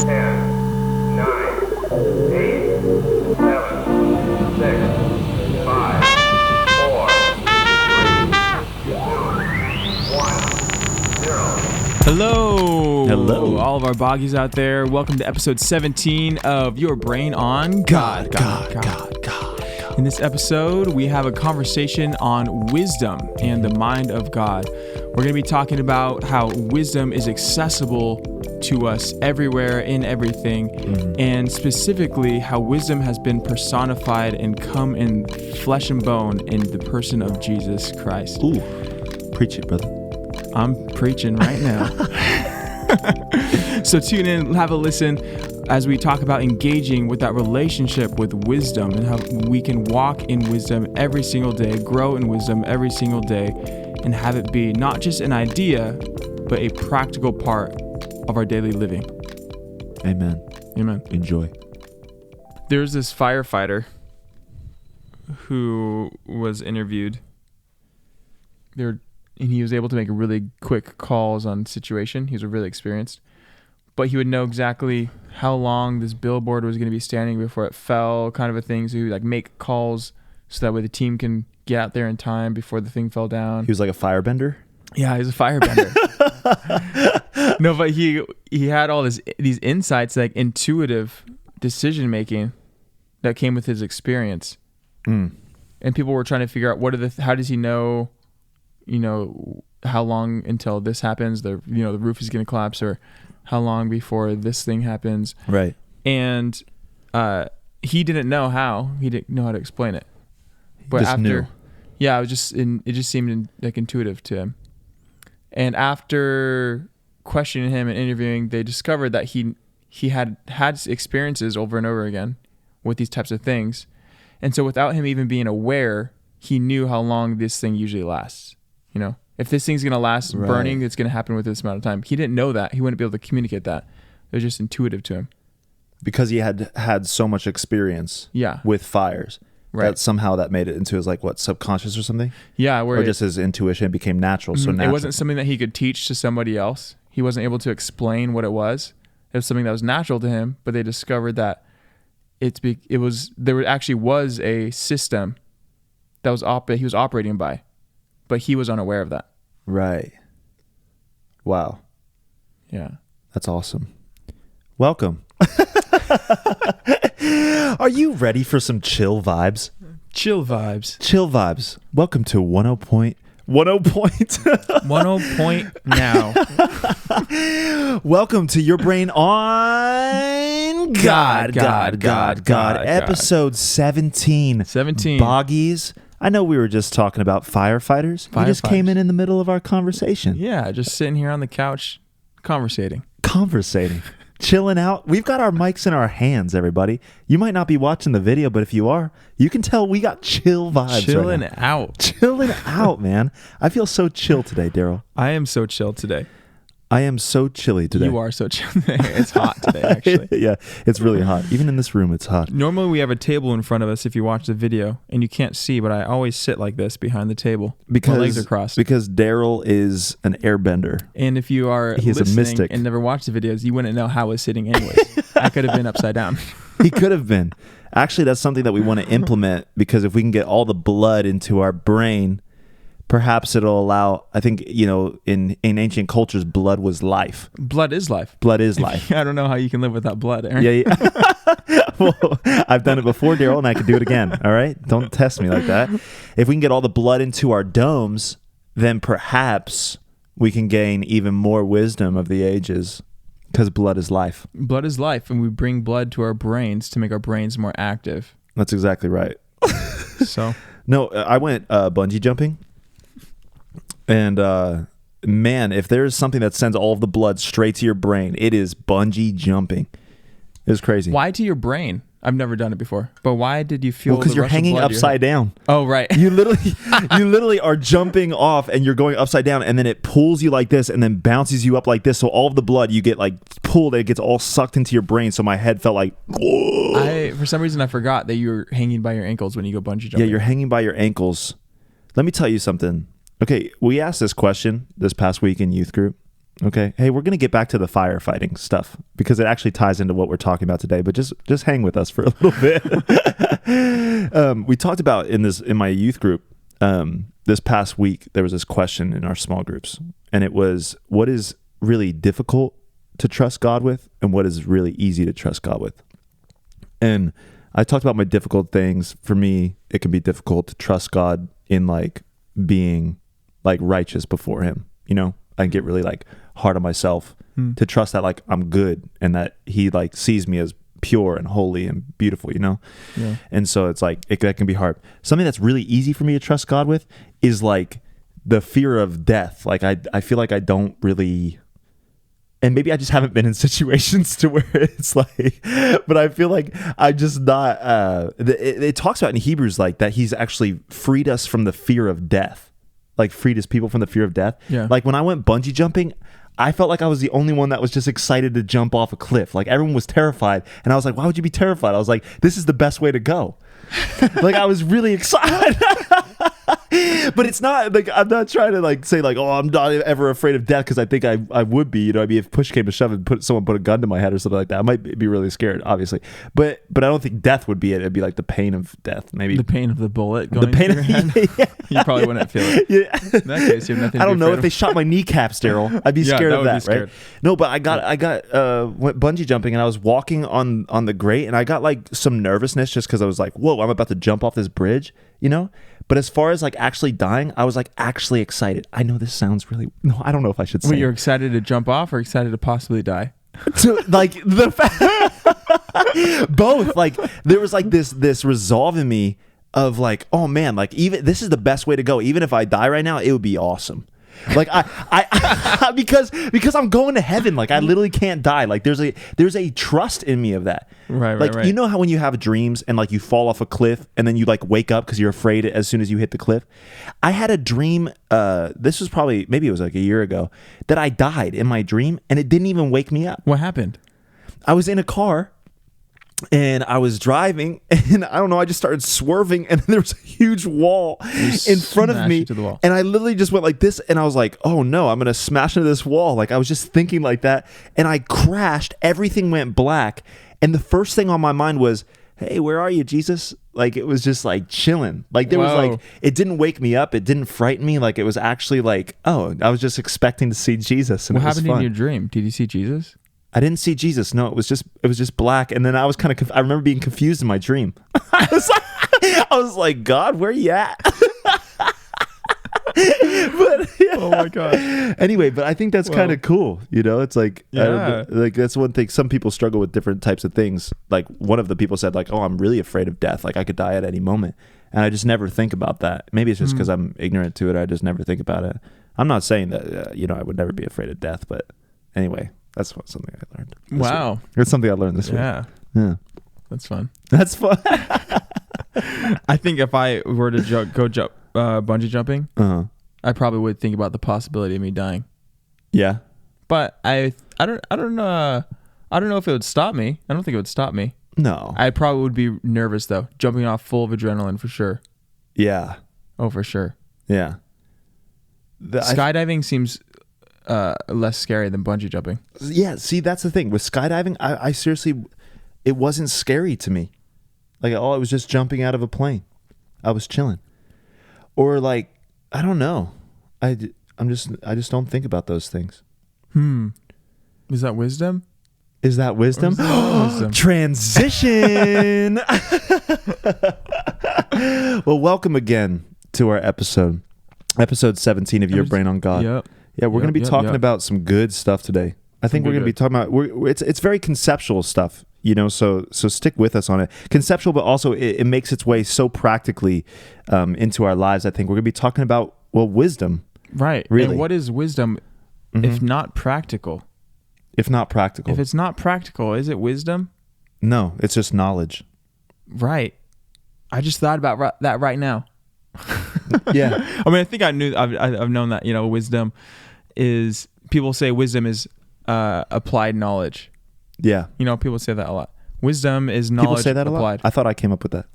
10, 9, 8, 7, 6, 5, 4, 3, 2, 1, 0. Hello, all of our boggies out there. Welcome to episode 17 of Your Brain on God. In this episode, we have a conversation on wisdom and the mind of God. We're going to be talking about how wisdom is accessible to us everywhere, in everything, and specifically how wisdom has been personified and come in flesh and bone in the person of Jesus Christ. Ooh, preach it, brother. I'm preaching right now. So tune in, have a listen as we talk about engaging with that relationship with wisdom and how we can walk in wisdom every single day, grow in wisdom every single day, and have it be not just an idea, but a practical part of our daily living. Amen. Enjoy. There's this firefighter who was interviewed. And he was able to make really quick calls on situation. He was really experienced. But he would know exactly how long this billboard was going to be standing before it fell, kind of a thing. So he would make calls so that way the team can get out there in time before the thing fell down. He was like a firebender? Yeah, he was a firebender. No, but he had all these insights, like intuitive decision making that came with his experience. And people were trying to figure out how does he know, how long until this happens, the roof is going to collapse, or how long before this thing happens. Right. And he didn't know how. He didn't know how to explain it. But just knew. Yeah, it just seemed like intuitive to him. And after questioning him and interviewing, they discovered that he had experiences over and over again with these types of things. And so without him even being aware, he knew how long this thing usually lasts. If this thing's going to last burning, it's going to happen with this amount of time. He didn't know that. He wouldn't be able to communicate that. It was just intuitive to him. Because he had so much experience with fires. Right. That somehow that made it into his subconscious or something? Yeah. Or just his intuition became natural. So natural. It wasn't something that he could teach to somebody else. He wasn't able to explain what it was. It was something that was natural to him, but they discovered that there actually was a system that he was operating by, but he was unaware of that. Right. Wow. Yeah. That's awesome. Welcome. Are you ready for some chill vibes? Chill vibes. Chill vibes. Welcome to 10 point now. Welcome to Your Brain on God. Episode 17. 17. Boggies. I know we were just talking about firefighters. We just came in the middle of our conversation. Yeah, just sitting here on the couch conversating. Chilling out. We've got our mics in our hands, everybody. You might not be watching the video, but if you are, you can tell we got chill vibes. Chilling out, man. I feel so chill today, Darryl. I am so chill today. I am so chilly today. You are so chill today. It's hot today, actually. Yeah, it's really hot. Even in this room, it's hot. Normally, we have a table in front of us if you watch the video, and you can't see, but I always sit like this behind the table. My legs are crossed. Because Darryl is an airbender. And if you are listening and never watched the videos, you wouldn't know how I was sitting anyways. I could have been upside down. He could have been. Actually, that's something that we want to implement, because if we can get all the blood into our brain, perhaps it'll allow, I think, in ancient cultures, blood was life. Blood is life. I don't know how you can live without blood, Aaron. Yeah. Well, I've done it before, Darryl, and I can do it again. All right? Don't test me like that. If we can get all the blood into our domes, then perhaps we can gain even more wisdom of the ages, because blood is life. Blood is life, and we bring blood to our brains to make our brains more active. That's exactly right. So, no, I went bungee jumping. And man, if there's something that sends all of the blood straight to your brain, it is bungee jumping. It was crazy. Why to your brain? I've never done it before. But why did you feel? Because you're hanging upside down. Oh, right. You literally are jumping off, and you're going upside down, and then it pulls you like this, and then bounces you up like this. So all of the blood you get pulled, it gets all sucked into your brain. So my head felt like. Whoa. For some reason, I forgot that you were hanging by your ankles when you go bungee jumping. Yeah, you're hanging by your ankles. Let me tell you something. Okay, we asked this question this past week in youth group, Okay. Hey, we're going to get back to the firefighting stuff because it actually ties into what we're talking about today, but just hang with us for a little bit. We talked about in my youth group, this past week, there was this question in our small groups, and it was, what is really difficult to trust God with and what is really easy to trust God with? And I talked about my difficult things. For me, it can be difficult to trust God in like being like righteous before him. You know, I get really like hard on myself to trust that like I'm good and that he like sees me as pure and holy and beautiful, you know? Yeah. And so it's like, that can be hard. Something that's really easy for me to trust God with is like the fear of death. Like I feel like I don't really, and maybe I just haven't been in situations to where it's like, but I feel like I just not, it talks about in Hebrews like that he's actually freed us from the fear of death, like freed his people from the fear of death. Yeah. Like when I went bungee jumping, I felt like I was the only one that was just excited to jump off a cliff. Like everyone was terrified. And I was like, why would you be terrified? I was like, this is the best way to go. Like I was really excited. But it's not like, I'm not trying to like say like, oh, I'm not ever afraid of death because I think I would be, you know, I mean, if push came to shove and someone put a gun to my head or something like that, I might be really scared, obviously. But I don't think death would be it. It'd be like the pain of death, maybe. The pain of the bullet going through your head. Yeah. You probably wouldn't feel it. Yeah. In that case, you have nothing I to don't be know afraid if of. they shot my kneecaps, Darryl. I'd be scared of that, right? No, but I went bungee jumping and I was walking on the grate and I got like some nervousness just because I was like, whoa, I'm about to jump off this bridge, you know? But as far as like actually dying, I was like actually excited. I know this sounds really, no, I don't know if I should say. Wait, you're excited to jump off or excited to possibly die? To like both. Like there was like this resolve in me of like, oh man, like even this is the best way to go. Even if I die right now, it would be awesome. Like I because I'm going to heaven. Like I literally can't die. Like there's a trust in me of that. Right. Like right. You know how when you have dreams and like you fall off a cliff and then you like wake up because you're afraid as soon as you hit the cliff. I had a dream. This was maybe it was like a year ago that I died in my dream and it didn't even wake me up. What happened? I was in a car. And I was driving, and I don't know, I just started swerving, and there was a huge wall in front of me. And I literally just went like this, and I was like, oh no, I'm going to smash into this wall. Like I was just thinking like that, and I crashed. Everything went black. And the first thing on my mind was, hey, where are you, Jesus? Like it was just like chilling. Like there was like, it didn't wake me up. It didn't frighten me. Like it was actually like, oh, I was just expecting to see Jesus. And what happened in your dream? Did you see Jesus? I didn't see Jesus. No, it was just black. And then I was kind of, I remember being confused in my dream. I was like, God, where you at? But, yeah. Oh my God. Anyway, but I think that's kind of cool. You know, it's like, like that's one thing. Some people struggle with different types of things. Like one of the people said like, oh, I'm really afraid of death. Like I could die at any moment. And I just never think about that. Maybe it's just because I'm ignorant to it. I just never think about it. I'm not saying that, you know, I would never be afraid of death, but anyway. That's something I learned. Wow. It's something I learned this week. Yeah. That's fun. That's fun. I think if I were to go jump bungee jumping, I probably would think about the possibility of me dying. Yeah. But I don't know if it would stop me. I don't think it would stop me. No. I probably would be nervous though. Jumping off full of adrenaline for sure. Yeah. Oh, for sure. Yeah. Skydiving seems less scary than bungee jumping. Yeah, see, that's the thing. With skydiving, I seriously, it wasn't scary to me. Like, I was just jumping out of a plane. I was chilling. Or like, I don't know. I just don't think about those things. Is that wisdom? Is that wisdom? Wisdom? Transition. Well, welcome again to our episode 17 of Your Brain on God. Yep. Yeah, we're going to be talking about some good stuff today. I think we're going to be talking about, it's very conceptual stuff, you know, so stick with us on it. Conceptual, but also it makes its way so practically into our lives. I think we're going to be talking about, well, wisdom. Right. Really. And what is wisdom if not practical? If not practical. If it's not practical, is it wisdom? No, it's just knowledge. Right. I just thought about that right now. Yeah. I mean, I think I've known that, you know, wisdom is, people say wisdom is applied knowledge. Yeah. You know, people say that a lot. Wisdom is knowledge people say that applied. A lot? I thought I came up with that.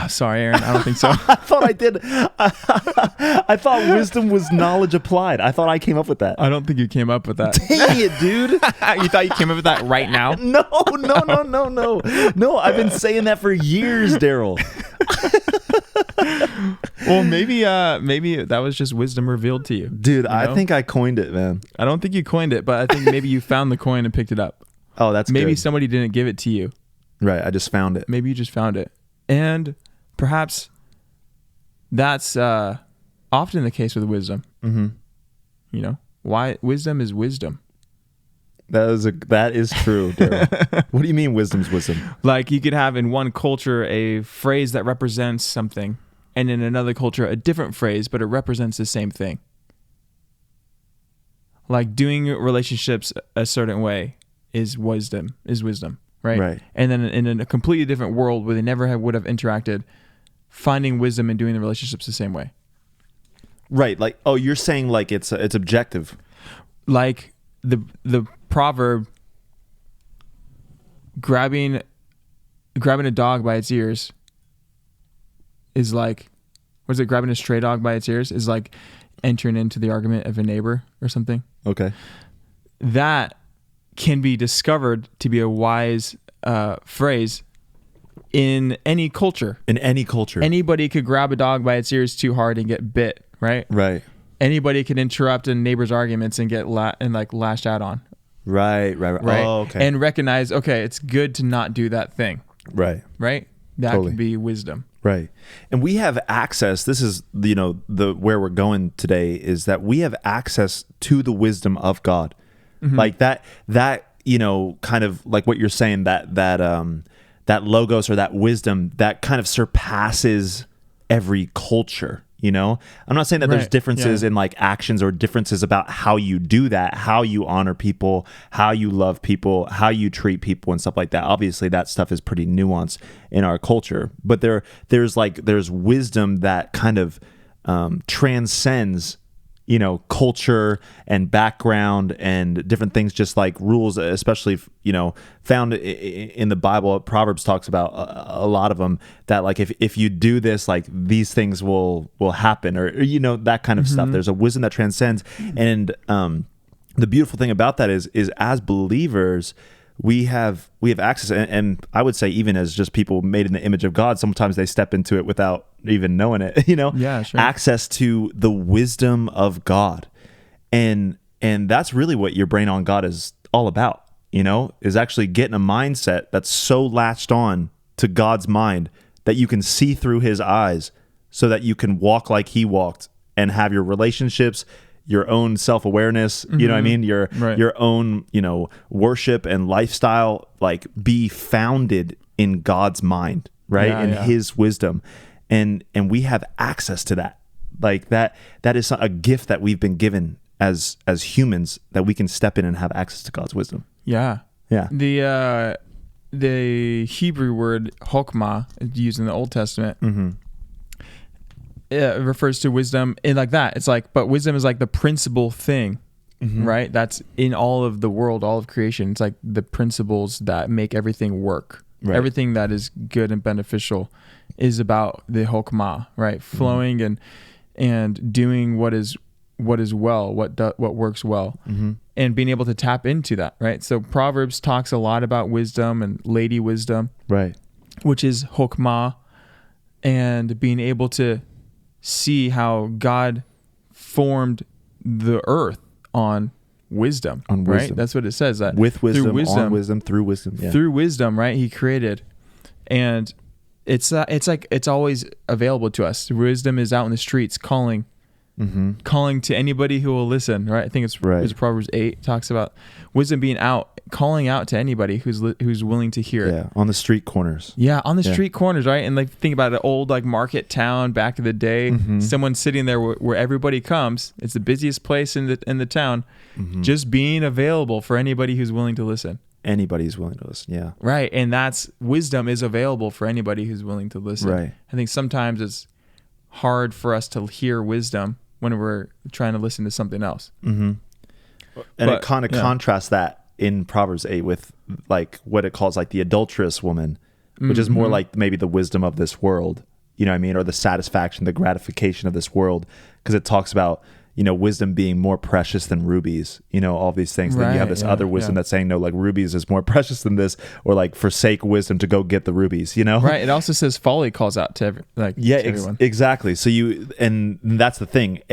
Sorry, Aaron. I don't think so. I thought I did. I thought wisdom was knowledge applied. I thought I came up with that. I don't think you came up with that. Dang it, dude. You thought you came up with that right now? No. No, I've been saying that for years, Darryl. Well, maybe that was just wisdom revealed to you. Dude, I think I coined it, man. I don't think you coined it, but I think maybe you found the coin and picked it up. Oh, that's maybe good. somebody didn't give it to you. Right, I just found it. Maybe you just found it. And perhaps that's often the case with wisdom. Mm-hmm. You know, why wisdom is wisdom. That is true, Darryl. What do you mean wisdom's wisdom? Like you could have in one culture a phrase that represents something, and in another culture a different phrase, but it represents the same thing. Like doing relationships a certain way is wisdom, right? Right. And then in a completely different world where they never would have interacted, finding wisdom and doing the relationships the same way. Right. Like, oh, you're saying like it's objective. Like the proverb, grabbing a dog by its ears is like, what is it? Grabbing a stray dog by its ears is like entering into the argument of a neighbor or something. Okay. That can be discovered to be a wise phrase in any culture. In any culture. Anybody could grab a dog by its ears too hard and get bit, right? Right. Anybody could interrupt a neighbor's arguments and get lashed out on. Right. Oh, okay. And recognize, okay, it's good to not do that thing. Right. That Totally. could be wisdom. Right. And we have access. This is, where we're going today is that we have access to the wisdom of God. Mm-hmm. Like that, kind of like what you're saying, that logos or that wisdom that kind of surpasses every culture. I'm not saying that there's differences in like actions or differences about how you do that, how you honor people, how you love people, how you treat people and stuff like that. Obviously that stuff is pretty nuanced in our culture, but there's wisdom that kind of transcends culture and background and different things, just like rules, especially, found in the Bible. Proverbs talks about a lot of them, that like, if you do this, like these things will happen, or that kind of stuff. There's a wisdom that transcends. And the beautiful thing about that is as believers, we have access, and I would say even as just people made in the image of God, sometimes they step into it without even knowing it, Yeah, sure. Access to the wisdom of God. And that's really what your Brain on God is all about, is actually getting a mindset that's so latched on to God's mind that you can see through his eyes, so that you can walk like he walked and have your relationships, your own self-awareness, you know what I mean? Your own, worship and lifestyle, like be founded in God's mind, right? Yeah, and his wisdom. And we have access to that. Like that is a gift that we've been given as humans, that we can step in and have access to God's wisdom. Yeah. Yeah. The Hebrew word chokmah used in the Old Testament. Mm-hmm. It refers to wisdom in like that. It's like, but wisdom is like the principal thing, right? That's in all of the world, all of creation. It's like the principles that make everything work. Right. Everything that is good and beneficial is about the chokmah, right? Flowing and doing what is well, what works well, and being able to tap into that, right? So Proverbs talks a lot about wisdom and lady wisdom, right? Which is chokmah, and being able to see how God formed the earth on wisdom, right? That's what it says. That with wisdom, through wisdom, on wisdom, through wisdom, through wisdom, right? He created, and it's like it's always available to us. Wisdom is out in the streets calling to anybody who will listen, right? I think it's Proverbs 8 talks about wisdom being out, calling out to anybody who's willing to hear it. Yeah, on the street corners. Yeah, on the street corners, right? And like think about an old like market town back in the day, someone sitting there where everybody comes. It's the busiest place in the town, just being available for anybody who's willing to listen. Anybody's willing to listen, yeah. Right, and that's wisdom is available for anybody who's willing to listen. Right. I think sometimes it's hard for us to hear wisdom when we're trying to listen to something else. And it kind of contrasts that in Proverbs 8 with like what it calls like the adulterous woman which is more like maybe the wisdom of this world, you know what I mean? Or the satisfaction, the gratification of this world. Because it talks about, wisdom being more precious than rubies, all these things. Then you have this other wisdom that's saying, no, like rubies is more precious than this, or like forsake wisdom to go get the rubies, Right. It also says folly calls out to everyone. Exactly. So and that's the thing.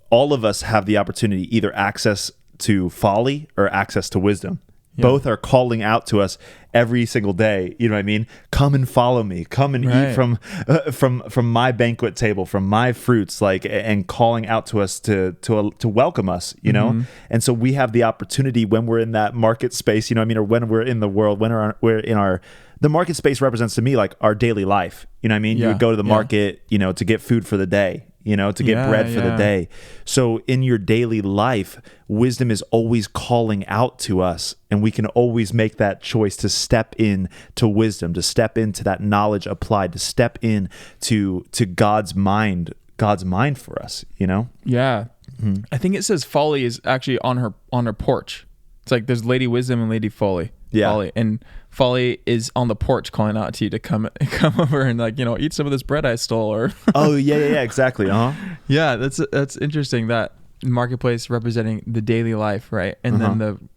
All of us have the opportunity, either access to folly or access to wisdom. Yeah. Both are calling out to us every single day. You know what I mean? Come and follow me. Come and eat from my banquet table, from my fruits, and calling out to us to welcome us. And so we have the opportunity when we're in that market space. You know what I mean? Or when we're in the world, the market space represents to me like our daily life. You know what I mean? You would go to the market, to get food for the day. To get bread for the day. So in your daily life, wisdom is always calling out to us, and we can always make that choice to step in to wisdom, to step into that knowledge applied, to step in to God's mind for us, Yeah. Mm-hmm. I think it says folly is actually on her porch. It's like there's Lady Wisdom and Lady Folly. Yeah. Folly. And Folly is on the porch calling out to you to come over and eat some of this bread I stole. Or oh yeah, exactly. Yeah, that's interesting. That marketplace representing the daily life, right? And then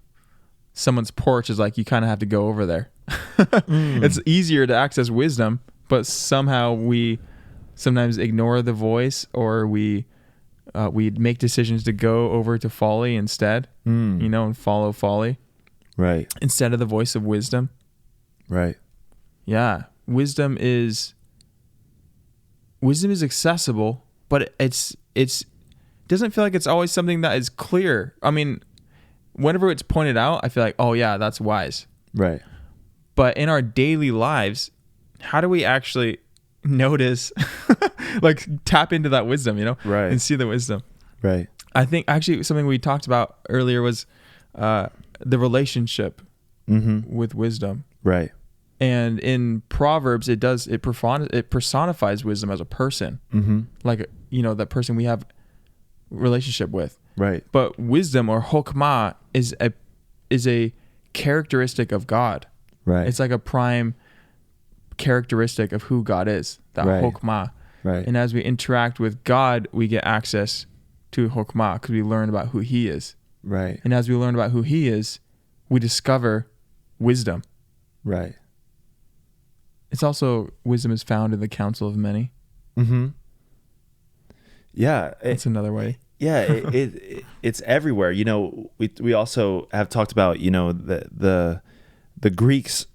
someone's porch is like you kind of have to go over there. It's easier to access wisdom, but somehow we sometimes ignore the voice, or we make decisions to go over to folly instead. And follow folly. Right. Instead of the voice of wisdom. Right. Yeah. Wisdom is accessible, but it doesn't feel like it's always something that is clear. I mean, whenever it's pointed out, I feel like, oh yeah, that's wise. Right. But in our daily lives, how do we actually notice, tap into that wisdom, right, and see the wisdom? Right. I think actually something we talked about earlier was the relationship with wisdom. Right. And in Proverbs, it personifies wisdom as a person, that person we have relationship with. Right. But wisdom, or chokmah, is a characteristic of God. Right. It's like a prime characteristic of who God is. That chokmah. Right. And as we interact with God, we get access to chokmah because we learn about who He is. Right. And as we learn about who He is, we discover wisdom. Right. It's also, wisdom is found in the counsel of many. Mm-hmm. Yeah. That's another way. Yeah. It's everywhere. We also have talked about, the Greeks,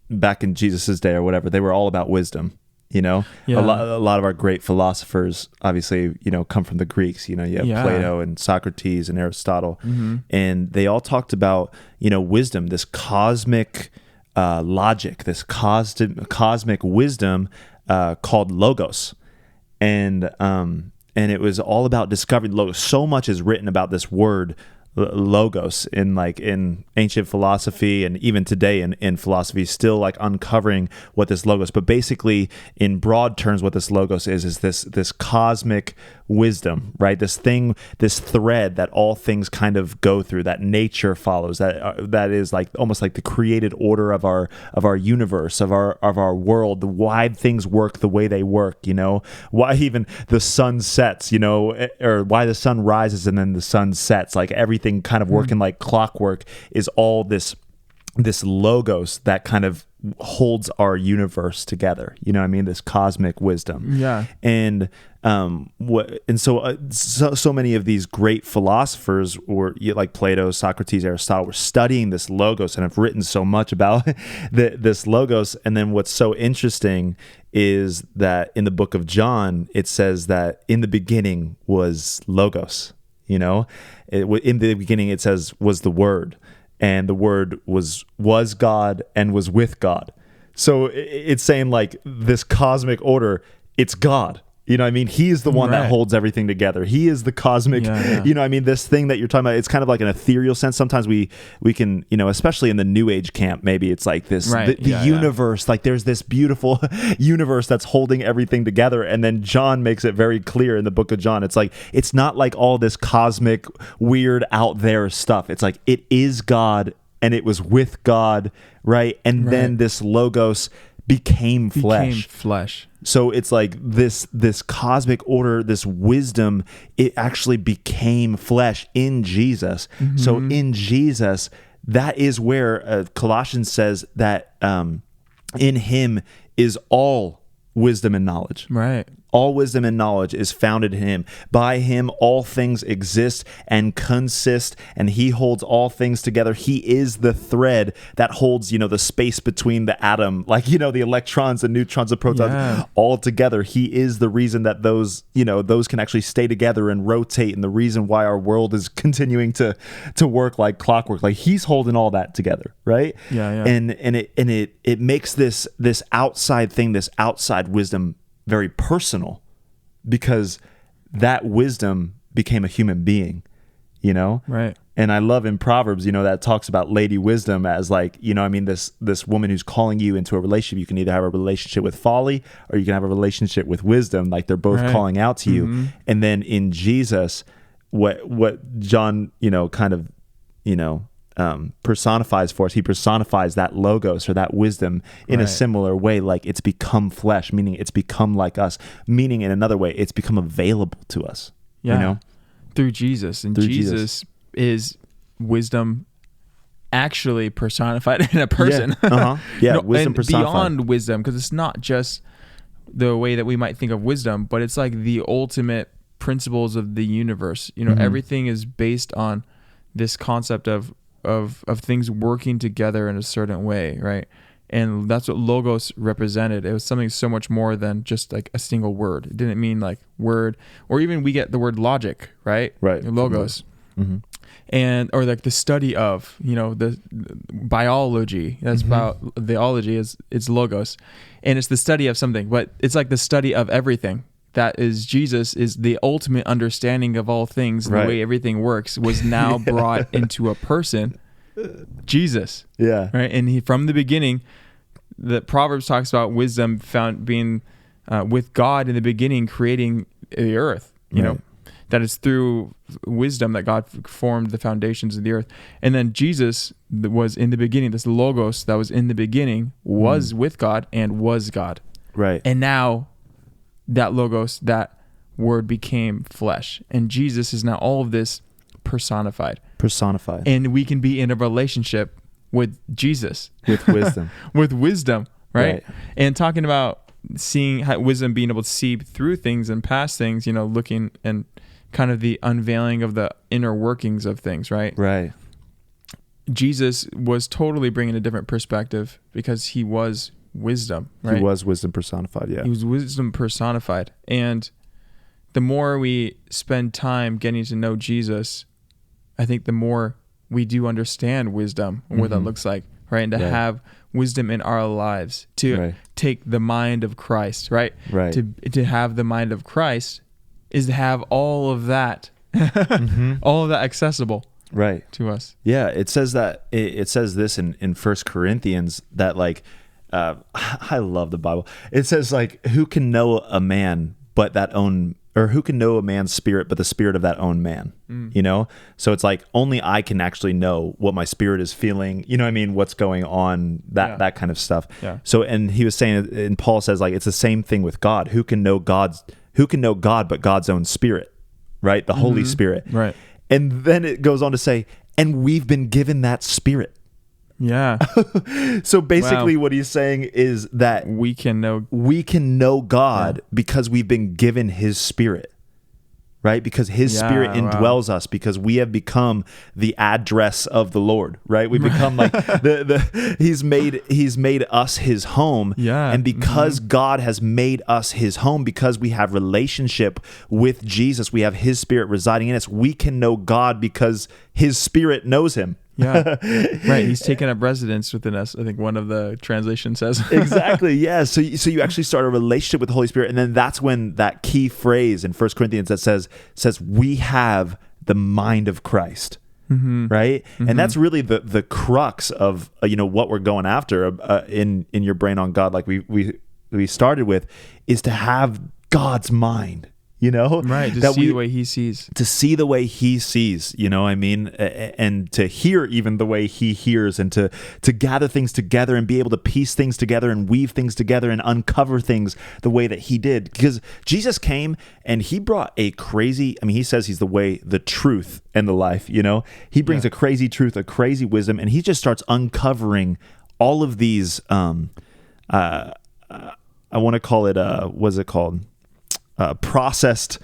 back in Jesus's day or whatever, they were all about wisdom. A lot of our great philosophers, obviously, come from the Greeks. You have Plato and Socrates and Aristotle, and they all talked about, wisdom, this cosmic logic, this cosmic wisdom called logos, and it was all about discovering logos. So much is written about this word logos in ancient philosophy, and even today in philosophy, still uncovering what this logos. But basically, in broad terms, what this logos is this cosmic wisdom, right? This thread that all things kind of go through, that nature follows, that is almost like the created order of our universe, of our world, why things work the way they work, why even the sun sets, or why the sun rises and then the sun sets, everything kind of working like clockwork, is all this logos that kind of holds our universe together. This cosmic wisdom. Yeah. And so many of these great philosophers, were like Plato, Socrates, Aristotle, were studying this logos and have written so much about this logos. And then what's so interesting is that in the book of John, it says that in the beginning was logos. In the beginning, it says was the Word, and the Word was God and was with God. So it's saying this cosmic order, it's God. He is the one that holds everything together. He is the cosmic, this thing that you're talking about. It's kind of like an ethereal sense. Sometimes we can, especially in the New Age camp, maybe it's like this, the universe, there's this beautiful universe that's holding everything together. And then John makes it very clear in the book of John. It's it's not like all this cosmic, weird, out there stuff. It's it is God and it was with God, right? And then this logos became flesh. So it's like this cosmic order, this wisdom, it actually became flesh in Jesus. So in Jesus, that is where Colossians says that in him is all wisdom and knowledge. Right. All wisdom and knowledge is founded in him. By him, all things exist and consist, and he holds all things together. He is the thread that holds, the space between the atom, like, the electrons, the neutrons, the protons, all together. He is the reason that those can actually stay together and rotate, and the reason why our world is continuing to work like clockwork. Like, he's holding all that together, right? Yeah. And it makes this outside thing, this outside wisdom, very personal, because that wisdom became a human being, Right. And I love in Proverbs, that talks about Lady Wisdom as like, this woman who's calling you into a relationship. You can either have a relationship with folly or you can have a relationship with wisdom. Like, they're both calling out to you. And then in Jesus, what John, personifies for us, he personifies that logos or that wisdom in a similar way. Like, it's become flesh, meaning it's become like us, meaning in another way, it's become available to us, through Jesus. And Jesus is wisdom actually personified in a person. Wisdom personified. Beyond wisdom, because it's not just the way that we might think of wisdom, but it's like the ultimate principles of the universe. Everything is based on this concept of things working together in a certain way, right? And that's what logos represented. It was something so much more than just like a single word. It didn't mean like word, or even we get the word logic, right? Right. Logos. And or like the study of, the biology. That's about theology it's logos, and it's the study of something, but it's like the study of everything. That is, Jesus is the ultimate understanding of all things. The way everything works was now brought into a person, Jesus. Yeah. Right. And he, from the beginning, the Proverbs talks about wisdom found being with God in the beginning, creating the earth, you know, that it's through wisdom that God formed the foundations of the earth. And then Jesus was in the beginning, this logos that was in the beginning was with God and was God. Right. And now that logos, that word became flesh, and Jesus is now all of this personified, and we can be in a relationship with Jesus, with wisdom, with wisdom, right? And talking about seeing how wisdom, being able to see through things and past things, looking and kind of the unveiling of the inner workings of things, right? Jesus was totally bringing a different perspective because he was wisdom, right? He was wisdom personified. He was wisdom personified. And the more we spend time getting to know Jesus, I think the more we do understand wisdom and what that looks like, right? And to have wisdom in our lives, to take the mind of Christ, right? To have the mind of Christ is to have all of that, all of that accessible to us. Yeah, it says that, it says this in 1 Corinthians that like, I love the Bible. It says like, who can know a man but that own, or who can know a man's spirit but the spirit of that own man? So it's like, only I can actually know what my spirit is feeling, what's going on, that kind of stuff. So, and he was saying, and Paul says like, it's the same thing with God. Who can know God but God's own spirit, right? The Holy Spirit. Right. And then it goes on to say, and we've been given that spirit. Yeah. So basically what he's saying is that we can know God because we've been given his spirit, right? Because his spirit indwells us, because we have become the address of the Lord, right? We've become like he's made us his home. Yeah. And because God has made us his home, because we have relationship with Jesus, we have his spirit residing in us, we can know God because his spirit knows him. Yeah. Right. He's taken up residence within us, I think one of the translations says. Exactly. Yeah. So you actually start a relationship with the Holy Spirit. And then that's when that key phrase in 1 Corinthians that says we have the mind of Christ. Right. And that's really the crux of, what we're going after in your brain on God, like we started with, is to have God's mind, Right, to see the way he sees. To see the way he sees, I mean, and to hear even the way he hears, and to gather things together and be able to piece things together and weave things together and uncover things the way that he did. Because Jesus came and he brought he says he's the way, the truth, and the life, He brings a crazy truth, a crazy wisdom, and he just starts uncovering all of these, I want to call it, what's it called? Processed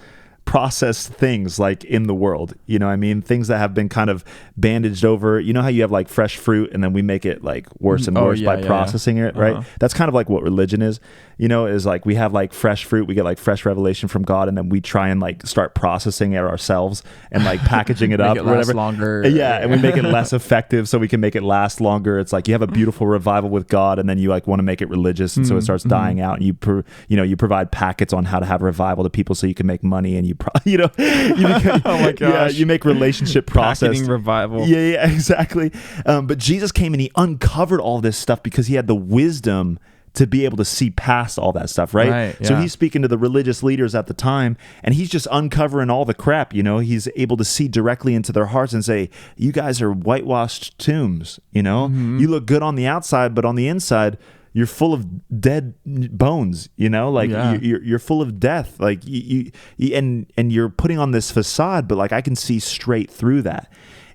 things like in the world, I mean, things that have been kind of bandaged over. You know how you have like fresh fruit and then we make it like worse and worse by processing it, right? That's kind of like what religion is, is like we have like fresh fruit, we get like fresh revelation from God, and then we try and like start processing it ourselves and like packaging it up it or whatever. Longer. And we make it less effective so we can make it last longer. It's like you have a beautiful revival with God, and then you like want to make it religious, and so it starts dying out, and you provide packets on how to have revival to people so you can make money, and you oh my gosh. Yeah, you make relationship process. Packeting revival. Yeah, exactly. But Jesus came and he uncovered all this stuff because he had the wisdom to be able to see past all that stuff, right? So he's speaking to the religious leaders at the time, and he's just uncovering all the crap, He's able to see directly into their hearts and say, you guys are whitewashed tombs, You look good on the outside, but on the inside, you're full of dead bones, you're full of death, like and you're putting on this facade, but like I can see straight through that.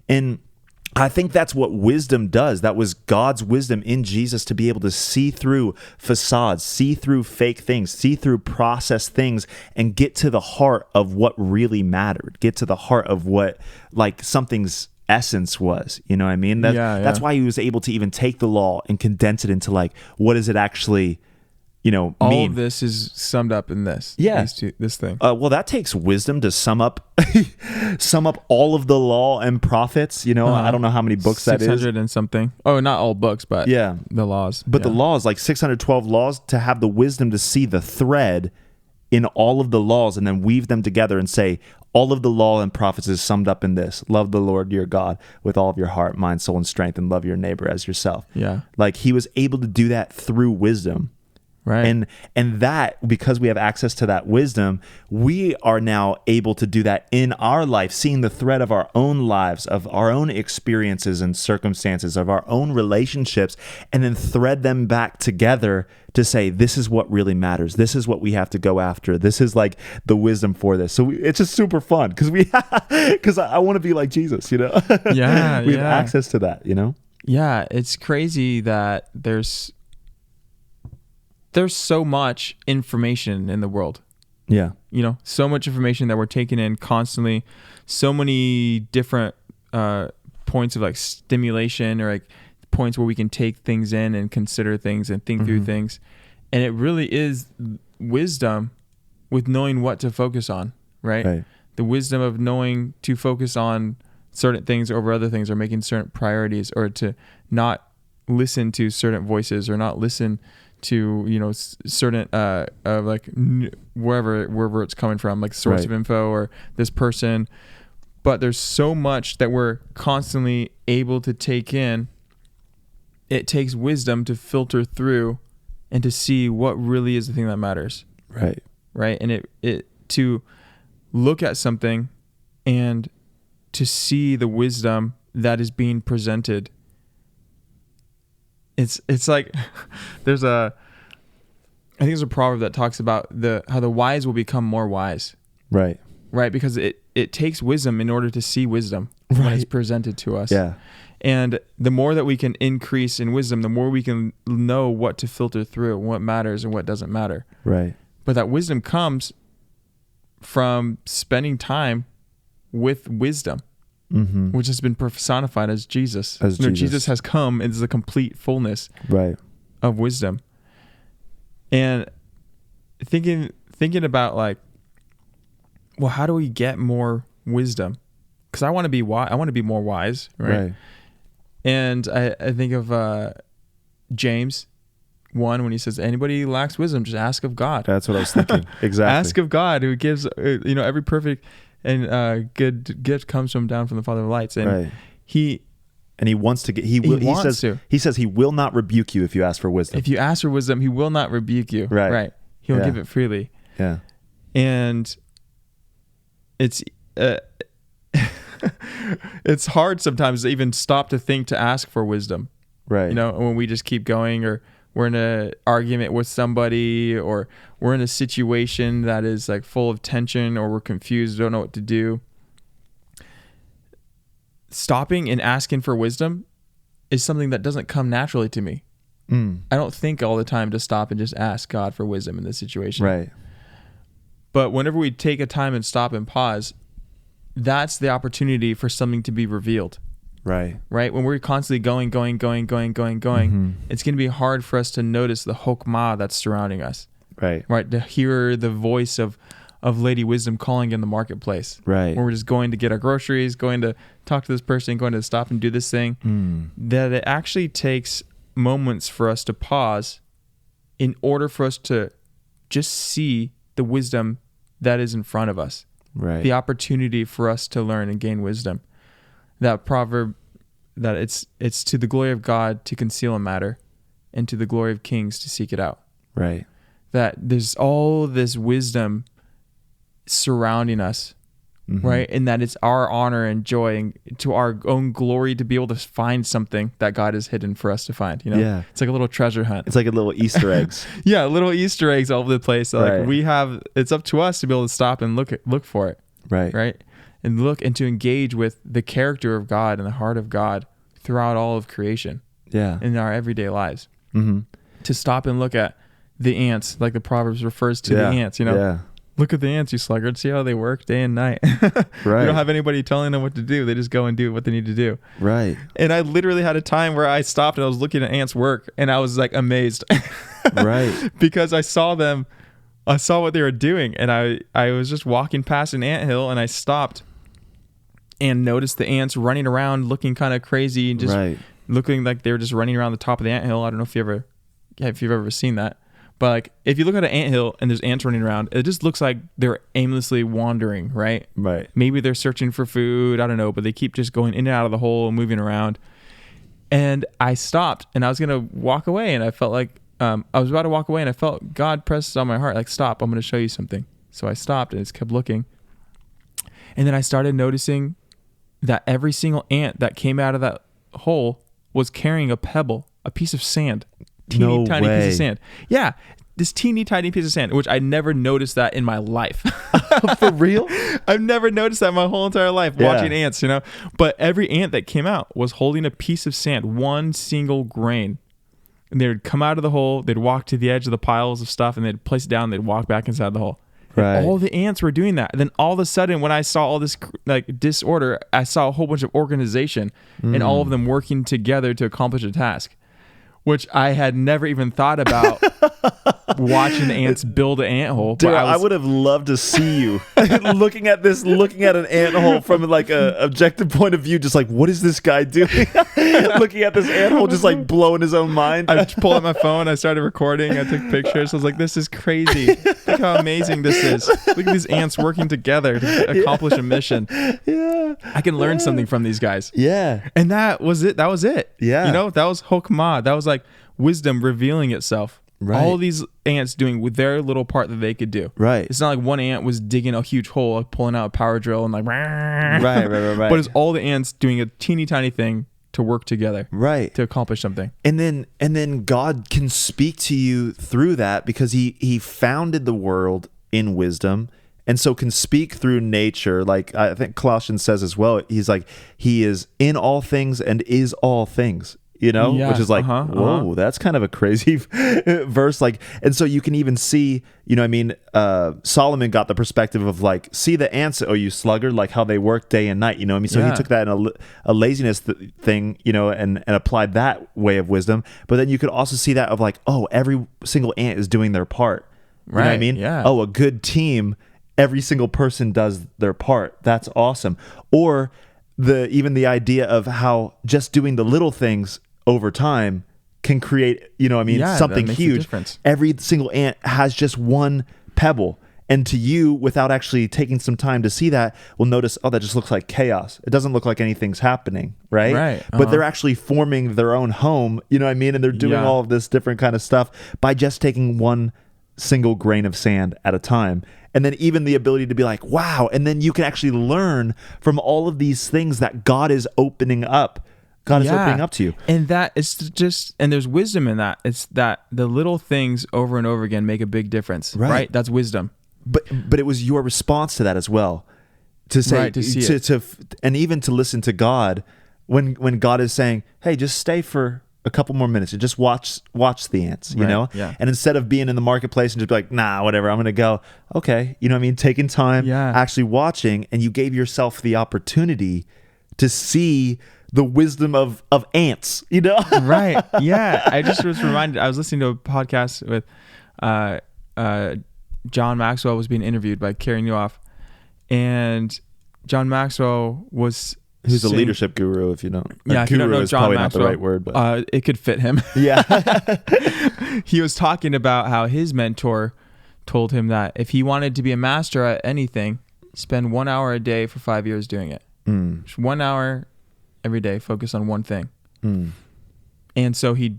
And I think that's what wisdom does. That was God's wisdom in Jesus, to be able to see through facades, see through fake things, see through processed things, and get to the heart of what really mattered, get to the heart of what like something's essence was, what I mean? That's why he was able to even take the law and condense it into like, what does it actually, all mean? Of this is summed up in this. This thing. Well, that takes wisdom to sum up all of the law and prophets. I don't know how many books that is. 600 and something. Oh, not all books, but the laws. But the laws, like 612 laws, to have the wisdom to see the thread in all of the laws and then weave them together and say, all of the law and prophets is summed up in this: love the Lord your God with all of your heart, mind, soul, and strength, and love your neighbor as yourself. Yeah. Like he was able to do that through wisdom. Right. And that, because we have access to that wisdom, we are now able to do that in our life, seeing the thread of our own lives, of our own experiences and circumstances, of our own relationships, and then thread them back together to say, this is what really matters. This is what we have to go after. This is like the wisdom for this. So it's just super fun because I want to be like Jesus, Yeah. We have access to that, Yeah. It's crazy that there's so much information in the world. Yeah. So much information that we're taking in constantly, so many different points of like stimulation, or like points where we can take things in and consider things and think through things. And it really is wisdom with knowing what to focus on, right? The wisdom of knowing to focus on certain things over other things, or making certain priorities, or to not listen to certain voices, or not listen to certain like wherever it's coming from, like source of info or this person. But there's so much that we're constantly able to take in. It takes wisdom to filter through and to see what really is the thing that matters. Right. And it to look at something and to see the wisdom that is being presented. It's like I think there's a proverb that talks about how the wise will become more wise. Right. Because it takes wisdom in order to see wisdom when it's presented to us. Yeah. And the more that we can increase in wisdom, the more we can know what to filter through, what matters and what doesn't matter. Right. But that wisdom comes from spending time with wisdom. Which has been personified as Jesus. Jesus has come as the complete fullness of wisdom. And thinking about like, well, how do we get more wisdom? Because I want to be I want to be more wise, right? And I think of James 1 when he says, anybody lacks wisdom, just ask of God. That's what I was thinking. Exactly. Ask of God, who gives every perfect and good gift comes down from the Father of lights, and he wants to get. He says he will not rebuke you if you ask for wisdom. If you ask for wisdom, he will not rebuke you. Right. He'll give it freely. Yeah. And it's it's hard sometimes to even stop to think to ask for wisdom. Right. You know, when we just keep going, or we're in an argument with somebody, or we're in a situation that is like full of tension, or we're confused, don't know what to do. Stopping and asking for wisdom is something that doesn't come naturally to me. I don't think all the time to stop and just ask God for wisdom in this situation. Right. But whenever we take a time and stop and pause, that's the opportunity for something to be revealed. Right. Right? When we're constantly going, it's going to be hard for us to notice the chokmah that's surrounding us. Right. Right? To hear the voice of Lady Wisdom calling in the marketplace. Right. When we're just going to get our groceries, going to talk to this person, going to stop and do this thing. That it actually takes moments for us to pause in order for us to just see the wisdom that is in front of us. Right. The opportunity for us to learn and gain wisdom. That proverb that it's to the glory of God to conceal a matter, and to the glory of kings to seek it out. Right. That there's all this wisdom surrounding us, right? And that it's our honor and joy and to our own glory to be able to find something that God has hidden for us to find. You know, Yeah. It's like a little treasure hunt. It's like a little Easter eggs. Yeah, little Easter eggs all over the place. So Right. like it's up to us to be able to stop and look for it. Right. Right. And look and to engage with the character of God and the heart of God throughout all of creation. Yeah. In our everyday lives. To stop and look at the ants, like the Proverbs refers to the ants, you know. Yeah. Look at the ants, you sluggard. See how they work day and night. Right. You don't have anybody telling them what to do. They just go and do what they need to do. Right. And I literally had a time where I stopped and I was looking at ants work, and I was like amazed. Right. Because I saw what they were doing, and I was just walking past an anthill, and I stopped and noticed the ants running around looking kind of crazy and just looking like they were just running around the top of the anthill. I don't know if you've ever seen that. But like, if you look at an anthill and there's ants running around, it just looks like they're aimlessly wandering, right? Right. Maybe they're searching for food. I don't know, but they keep just going in and out of the hole and moving around. And I stopped, and I was gonna walk away, and I felt like I was about to walk away, and I felt God press on my heart, like, stop, I'm gonna show you something. So I stopped and just kept looking, and then I started noticing that every single ant that came out of that hole was carrying a pebble, a piece of sand. Teeny tiny piece of sand. Yeah, this teeny tiny piece of sand, which I never noticed that in my life. For real? I've never noticed that my whole entire life watching ants, you know. But every ant that came out was holding a piece of sand, one single grain. And they would come out of the hole, they'd walk to the edge of the piles of stuff, and they'd place it down, and they'd walk back inside the hole. Right. And all the ants were doing that. And then all of a sudden, when I saw all this like disorder, I saw a whole bunch of organization and all of them working together to accomplish a task, which I had never even thought about watching ants build an anthill. Dude, I would have loved to see you looking at an anthole from like a objective point of view, just like, what is this guy doing? Looking at this anthole, just like blowing his own mind. I pulled out my phone, I started recording, I took pictures. I was like, this is crazy. Look how amazing this is. Look at these ants working together to accomplish a mission. Yeah. I can learn something from these guys. Yeah. And that was it. Yeah. You know, that was chokmah. That was like wisdom revealing itself. Right. All these ants doing with their little part that they could do. Right. It's not like one ant was digging a huge hole, like pulling out a power drill and like, Right. But it's all the ants doing a teeny tiny thing to work together. Right. To accomplish something. And then God can speak to you through that because he founded the world in wisdom, and so can speak through nature. Like I think Colossians says as well, he's like, he is in all things and is all things. You know, Yeah, which is like, whoa, that's kind of a crazy verse. Like, and so you can even see, you know, what I mean, Solomon got the perspective of like, see the ants, oh, you sluggard, like how they work day and night. You know what I mean? So he took that in a laziness thing, you know, and applied that way of wisdom. But then you could also see that of like, oh, every single ant is doing their part. You know what I mean? Yeah. Oh, a good team, every single person does their part. That's awesome. Or even the idea of how just doing the little things over time can create, you know what I mean, something huge. Every single ant has just one pebble. And to you, without actually taking some time to see that, will notice, oh, that just looks like chaos. It doesn't look like anything's happening, right? Right. But they're actually forming their own home, you know what I mean? And they're doing all of this different kind of stuff by just taking one single grain of sand at a time. And then even the ability to be like, wow. And then you can actually learn from all of these things that God is opening up. God is opening up to you. And that is just, and there's wisdom in that. It's that the little things over and over again make a big difference, right? That's wisdom. But it was your response to that as well. To say, Right, to see it. And even to listen to God when God is saying, hey, just stay for a couple more minutes and just watch the ants, you know? Yeah. And instead of being in the marketplace and just be like, nah, whatever, I'm going to go, okay. You know what I mean? Taking time, actually watching, and you gave yourself the opportunity to see the wisdom of ants, you know? Right. Yeah. I just was reminded, I was listening to a podcast with John Maxwell was being interviewed by Carrie Newhoff, and John Maxwell was... Who's a leadership guru, if you don't. Yeah, if you don't know is John probably Maxwell, not the right word, but it could fit him. Yeah. He was talking about how his mentor told him that if he wanted to be a master at anything, spend 1 hour a day for 5 years doing it. Just 1 hour every day, focus on one thing. And so he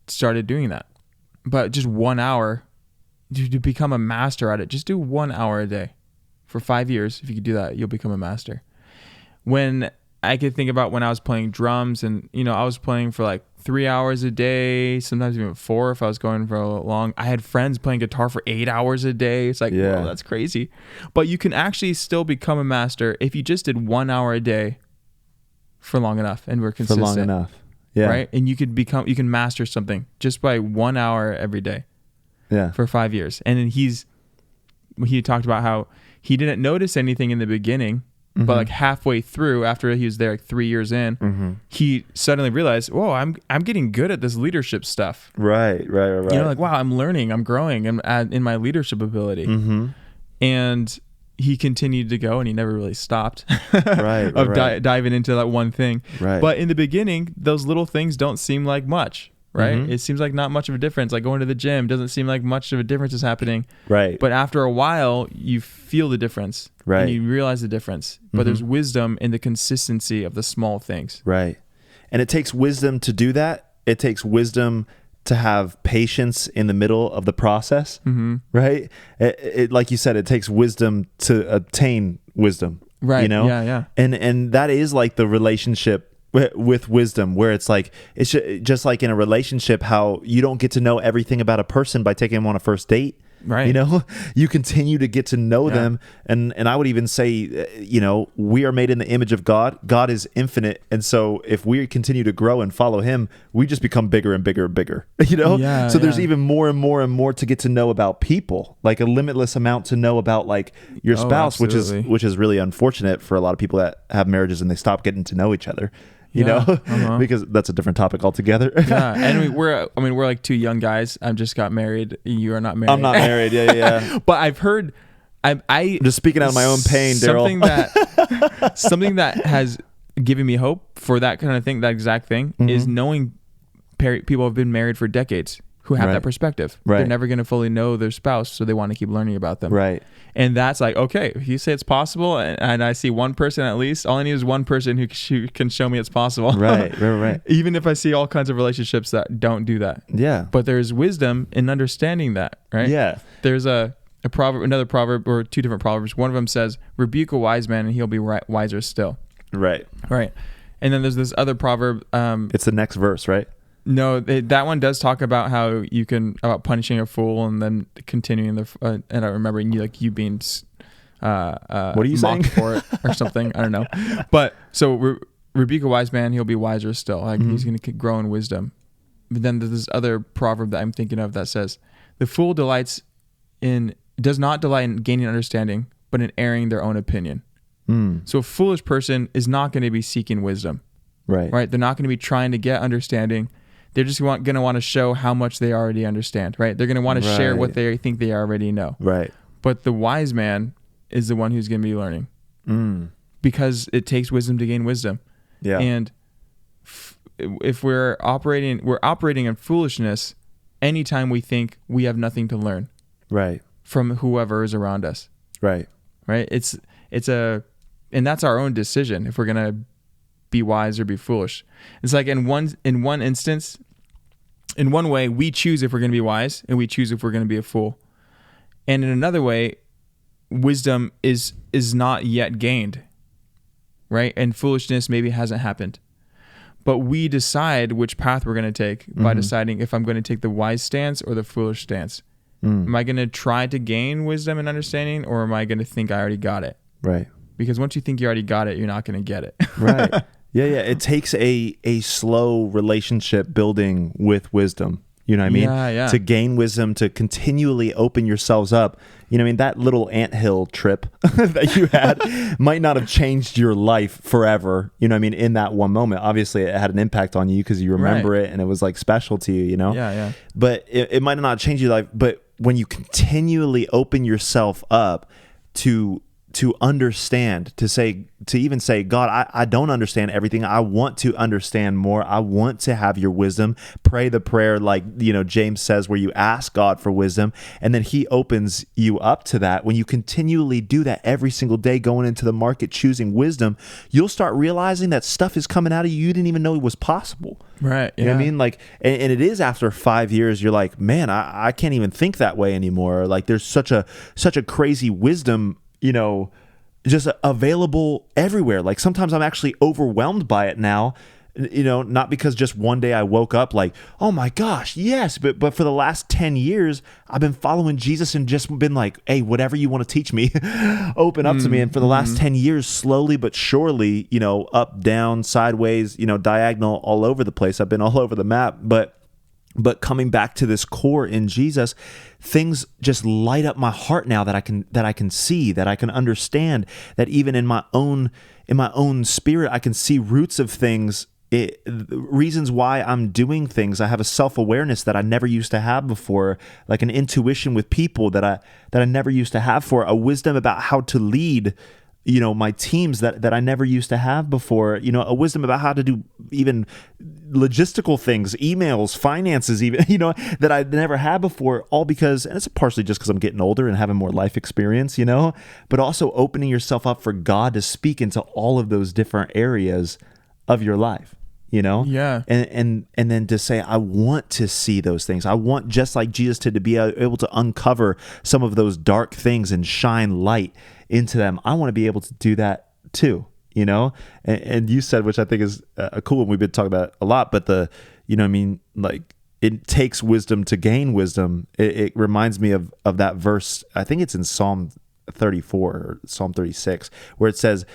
started doing that. But just 1 hour, to become a master at it, just do 1 hour a day for 5 years. If you could do that, you'll become a master. When I could think about when I was playing drums, and I was playing for like 3 hours a day, sometimes even 4 if I was going for a long. I had friends playing guitar for 8 hours a day. It's like, whoa, that's crazy. But you can actually still become a master if you just did 1 hour a day for long enough and were consistent. For long enough. Yeah. Right? And you can master something just by 1 hour every day. Yeah. For 5 years. And then he talked about how he didn't notice anything in the beginning. But like halfway through, after he was there like 3 years in, he suddenly realized, "Whoa, I'm getting good at this leadership stuff." Right. Like, wow, I'm learning, I'm growing, in my leadership ability. And he continued to go, and he never really stopped. Diving into that one thing. Right. But in the beginning, those little things don't seem like much. Right? It seems like not much of a difference. Like going to the gym doesn't seem like much of a difference is happening. Right. But after a while, you feel the difference. Right. And you realize the difference. But there's wisdom in the consistency of the small things. Right. And it takes wisdom to do that. It takes wisdom to have patience in the middle of the process. Right. It like you said, it takes wisdom to obtain wisdom. Right. You know? Yeah. And that is like the relationship with wisdom, where it's like, it's just like in a relationship, how you don't get to know everything about a person by taking them on a first date. Right. You know, you continue to get to know them. And I would even say, we are made in the image of God. God is infinite. And so if we continue to grow and follow him, we just become bigger and bigger and bigger, so there's even more and more and more to get to know about people, like a limitless amount to know about like your spouse, which is really unfortunate for a lot of people that have marriages and they stop getting to know each other. Because that's a different topic altogether. And we're like two young guys. I just got married. You are not married. I'm not married. Yeah. But I've heard, I'm just speaking out of my own pain, Darryl. Something that has given me hope for that kind of thing, that exact thing, is knowing people who have been married for decades who have that perspective. Right. They're never going to fully know their spouse, so they want to keep learning about them. Right. And that's like, okay, if you say it's possible, and I see one person at least, all I need is one person who can show me it's possible. Right. Even if I see all kinds of relationships that don't do that. Yeah. But there's wisdom in understanding that, right? Yeah. There's a proverb, another proverb, or two different proverbs. One of them says, rebuke a wise man and he'll be wiser still. Right. And then there's this other proverb. It's the next verse, right? No, that one does talk about how you can, about punishing a fool and then continuing and I remember you being what are you saying for it or something. I don't know. But so rebuke a wise man, he'll be wiser still. Like he's going to grow in wisdom. But then there's this other proverb that I'm thinking of that says, the fool does not delight in gaining understanding, but in airing their own opinion. So a foolish person is not going to be seeking wisdom. Right. They're not going to be trying to get understanding. They're just going to want to show how much they already understand, right? They're going to want to share what they think they already know. Right. But the wise man is the one who's going to be learning. Because it takes wisdom to gain wisdom. Yeah. And if we're operating in foolishness anytime we think we have nothing to learn. Right. From whoever is around us. Right. And that's our own decision if we're going to be wise or be foolish. It's like in one instance, in one way, we choose if we're going to be wise and we choose if we're going to be a fool. And in another way, wisdom is not yet gained, right? And foolishness maybe hasn't happened. But we decide which path we're going to take by deciding if I'm going to take the wise stance or the foolish stance. Am I going to try to gain wisdom and understanding, or am I going to think I already got it? Right. Because once you think you already got it, you're not going to get it. Right. Yeah. It takes a slow relationship building with wisdom. You know what I mean? Yeah. To gain wisdom, to continually open yourselves up. You know what I mean? That little anthill trip that you had might not have changed your life forever. You know what I mean? In that one moment. Obviously, it had an impact on you because you remember it and it was like special to you, you know? Yeah. But it might not change your life. But when you continually open yourself up to understand, to even say, God, I don't understand everything. I want to understand more. I want to have your wisdom. Pray the prayer like, James says, where you ask God for wisdom, and then he opens you up to that. When you continually do that every single day, going into the market, choosing wisdom, you'll start realizing that stuff is coming out of you didn't even know it was possible. Right. You know what I mean? Like, and it is after 5 years, you're like, man, I can't even think that way anymore. Like, there's such a crazy wisdom, just available everywhere. Like, sometimes I'm actually overwhelmed by it now, not because just one day I woke up like, oh my gosh, yes, but for the last 10 years, I've been following Jesus and just been like, hey, whatever you want to teach me, open up to me. And for the last 10 years, slowly but surely, up, down, sideways, diagonal, all over the place. I've been all over the map, but coming back to this core in Jesus, things just light up my heart now that I can see, that I can understand, that even in my own spirit, I can see roots of things, reasons why I'm doing things. I have a self-awareness that I never used to have before, like an intuition with people that I never used to have before, a wisdom about how to lead my teams that I never used to have before, a wisdom about how to do even logistical things, emails, finances, even, that I never had before, all because, and it's partially just because I'm getting older and having more life experience, but also opening yourself up for God to speak into all of those different areas of your life. Yeah. And then to say, I want to see those things. I want, just like Jesus, to be able to uncover some of those dark things and shine light into them. I want to be able to do that too, and you said, which I think is a cool one we've been talking about a lot, but like, it takes wisdom to gain wisdom. It reminds me of that verse. I think it's in Psalm 34 or Psalm 36, where it says,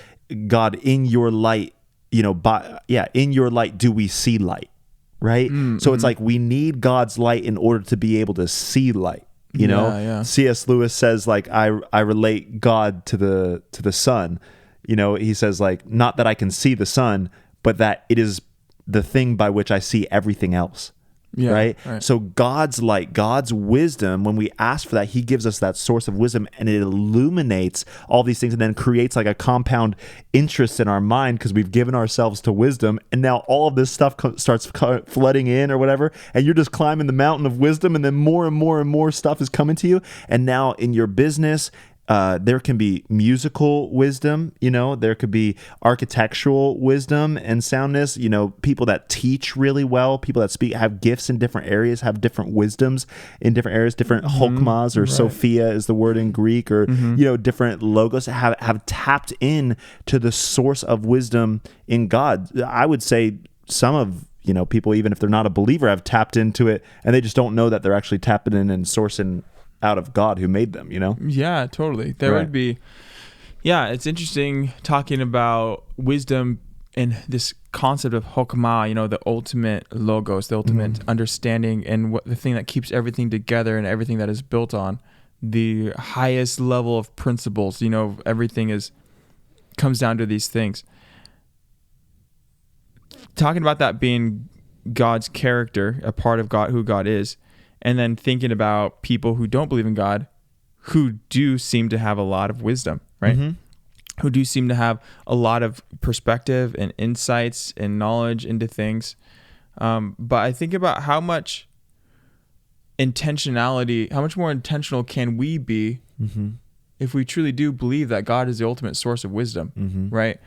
God, in your light, in your light do we see light, right? So it's like we need God's light in order to be able to see light. Yeah. C.S. Lewis says, like, I relate God to the sun. He says, like, not that I can see the sun, but that it is the thing by which I see everything else. Yeah, right? right. So God's light, God's wisdom, when we ask for that, he gives us that source of wisdom, and it illuminates all these things and then creates like a compound interest in our mind because we've given ourselves to wisdom. And now all of this stuff starts flooding in or whatever, and you're just climbing the mountain of wisdom, and then more and more and more stuff is coming to you. And now in your business, there can be musical wisdom, there could be architectural wisdom and soundness, people that teach really well, people that speak, have gifts in different areas, have different wisdoms in different areas, different chokmas, or Sophia is the word in Greek, or, different logos have tapped in to the source of wisdom in God. I would say some of, people, even if they're not a believer, have tapped into it, and they just don't know that they're actually tapping in and sourcing out of God who made them, Yeah, totally. There would be, it's interesting talking about wisdom and this concept of chokmah, the ultimate logos, the ultimate understanding, and what the thing that keeps everything together and everything that is built on the highest level of principles, everything comes down to these things. Talking about that being God's character, a part of God, who God is, and then thinking about people who don't believe in God, who do seem to have a lot of wisdom, right? Who do seem to have a lot of perspective and insights and knowledge into things. But I think about how much intentionality, how much more intentional can we be if we truly do believe that God is the ultimate source of wisdom, right?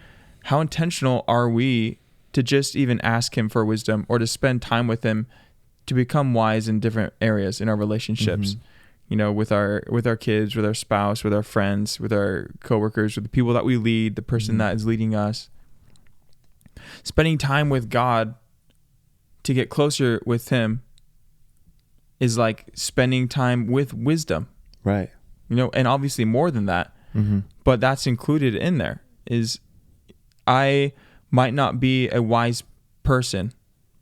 How intentional are we to just even ask him for wisdom or to spend time with him to become wise in different areas in our relationships, with our kids, with our spouse, with our friends, with our coworkers, with the people that we lead, the person that is leading us. Spending time with God to get closer with him is like spending time with wisdom. Right. And obviously more than that, but that's included in there. Is I might not be a wise person,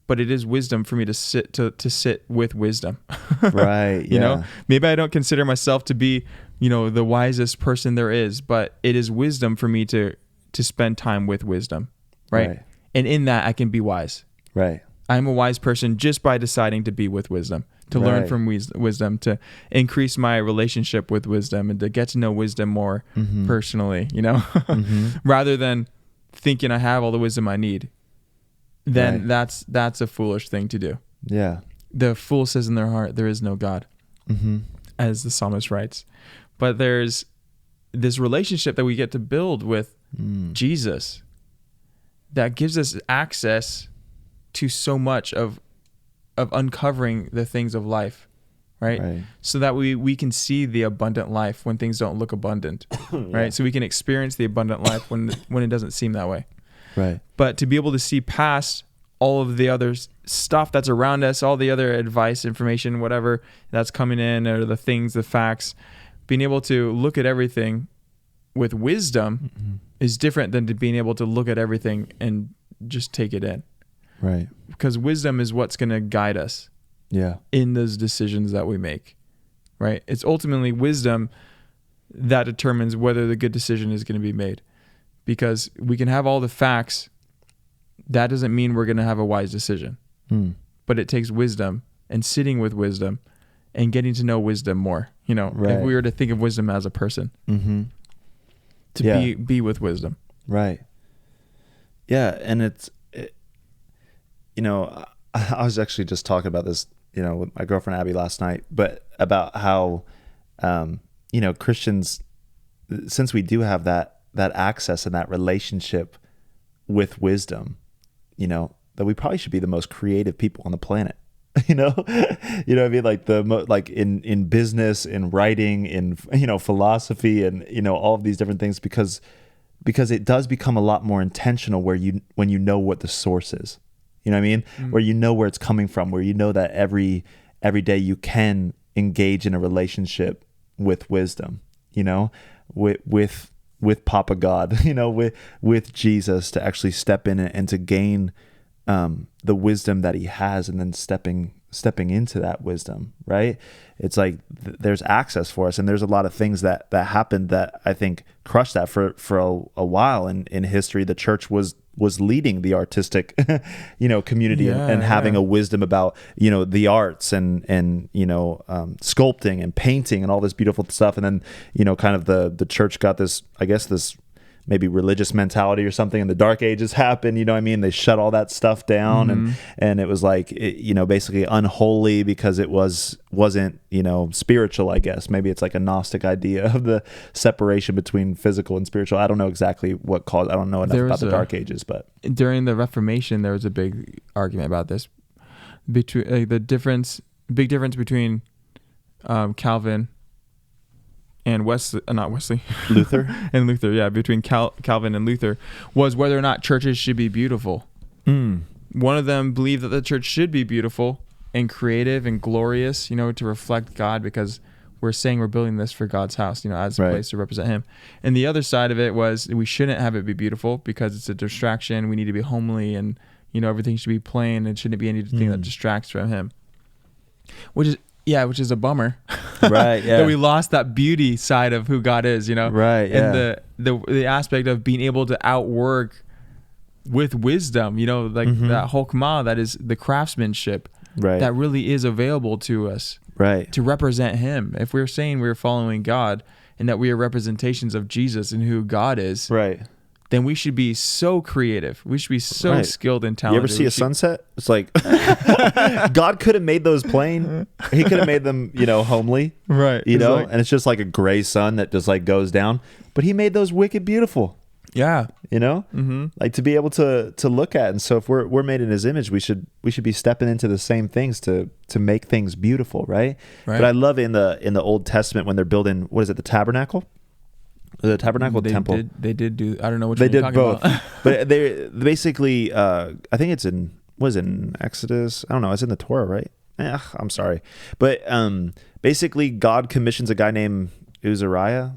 but it is wisdom for me to sit with wisdom. Right. Yeah. Maybe I don't consider myself to be, the wisest person there is, but it is wisdom for me to spend time with wisdom. Right. And in that I can be wise. Right. I'm a wise person just by deciding to be with wisdom, to learn from wisdom, to increase my relationship with wisdom, and to get to know wisdom more personally, rather than thinking I have all the wisdom I need. Then that's a foolish thing to do. Yeah. The fool says in their heart, there is no God, as the psalmist writes. But there's this relationship that we get to build with Jesus that gives us access to so much of uncovering the things of life, right? So that we can see the abundant life when things don't look abundant, right? So we can experience the abundant life when it doesn't seem that way. Right. But to be able to see past all of the other stuff that's around us, all the other advice, information, whatever that's coming in, or the things, the facts, being able to look at everything with wisdom is different than to being able to look at everything and just take it in. Right. Because wisdom is what's going to guide us in those decisions that we make, right? It's ultimately wisdom that determines whether the good decision is going to be made. Because we can have all the facts, that doesn't mean we're going to have a wise decision. But it takes wisdom and sitting with wisdom and getting to know wisdom more. If we were to think of wisdom as a person, to be with wisdom. Right. Yeah. And I was actually just talking about this, with my girlfriend Abby last night, but about how, Christians, since we do have that access and that relationship with wisdom, that we probably should be the most creative people on the planet. What I mean? Like in business, in writing, in, philosophy, and, all of these different things, because it does become a lot more intentional when you know what the source is. You know what I mean? Where you know where it's coming from, where you know that every day you can engage in a relationship with wisdom, with Papa God, with Jesus, to actually step in and to gain the wisdom that he has, and then stepping into that wisdom, right? It's like there's access for us, and there's a lot of things that happened that I think crushed that for a while in history. The church was leading the artistic, community and having a wisdom about, the arts and sculpting and painting and all this beautiful stuff. And then, kind of the church got this, I guess, this maybe religious mentality or something, and the dark ages happened, they shut all that stuff down, and it was like, basically unholy because it wasn't, spiritual, I guess. Maybe it's like a Gnostic idea of the separation between physical and spiritual. I don't know exactly what caused, I don't know enough about the dark ages, but during the Reformation, there was a big argument about this, between big difference between Calvin and Luther and Luther, between Calvin and Luther, was whether or not churches should be beautiful. One of them believed that the church should be beautiful and creative and glorious, to reflect God, because we're saying we're building this for God's house, as a place to represent him. And the other side of it was we shouldn't have it be beautiful because it's a distraction. We need to be homely, and everything should be plain, and shouldn't be anything that distracts from him. Which is a bummer. Right. Yeah. That we lost that beauty side of who God is, Right. Yeah. And the aspect of being able to outwork with wisdom, that whole kama, that is the craftsmanship that really is available to us. Right. To represent him. If we're saying we're following God and that we are representations of Jesus and who God is. Right. Then we should be so creative. We should be so skilled and talented. You ever see a sunset? It's like God could have made those plain. He could have made them, homely. Right. And it's just like a gray sun that just like goes down. But he made those wicked beautiful. Yeah. You know, like to be able to look at. And so if we're made in his image, we should be stepping into the same things to make things beautiful. Right. But I love in the Old Testament when they're building, what is it? The tabernacle, temple. They did do, I don't know which they one you're did talking both, about. but they basically, I think it's in Exodus. I don't know. It's in the Torah, right? I'm sorry. But, basically God commissions a guy named Uzziah.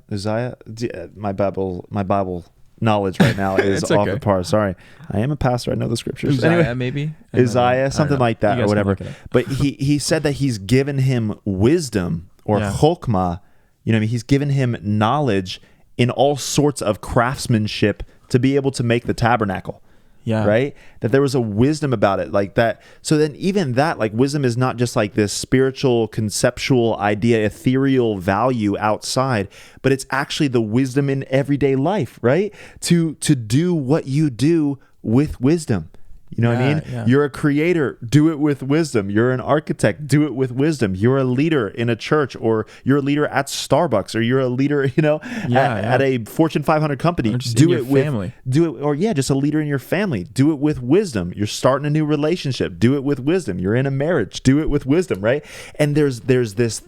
My Bible knowledge right now is off the par. Sorry. I am a pastor. I know the scriptures. Uzziah, maybe? Uzziah, something like that or whatever. But he said that he's given him wisdom or chokmah. You know what I mean? He's given him knowledge in all sorts of craftsmanship to be able to make the tabernacle. Yeah. Right? That there was a wisdom about it like that. So then even that, like wisdom is not just like this spiritual, conceptual idea, ethereal value outside, but it's actually the wisdom in everyday life, right? To do what you do with wisdom. You know what I mean? Yeah. You're a creator, do it with wisdom. You're an architect, do it with wisdom. You're a leader in a church, or you're a leader at Starbucks, or you're a leader, at a Fortune 500 company. Do it with family. Just a leader in your family. Do it with wisdom. You're starting a new relationship. Do it with wisdom. You're in a marriage. Do it with wisdom, right? And there's this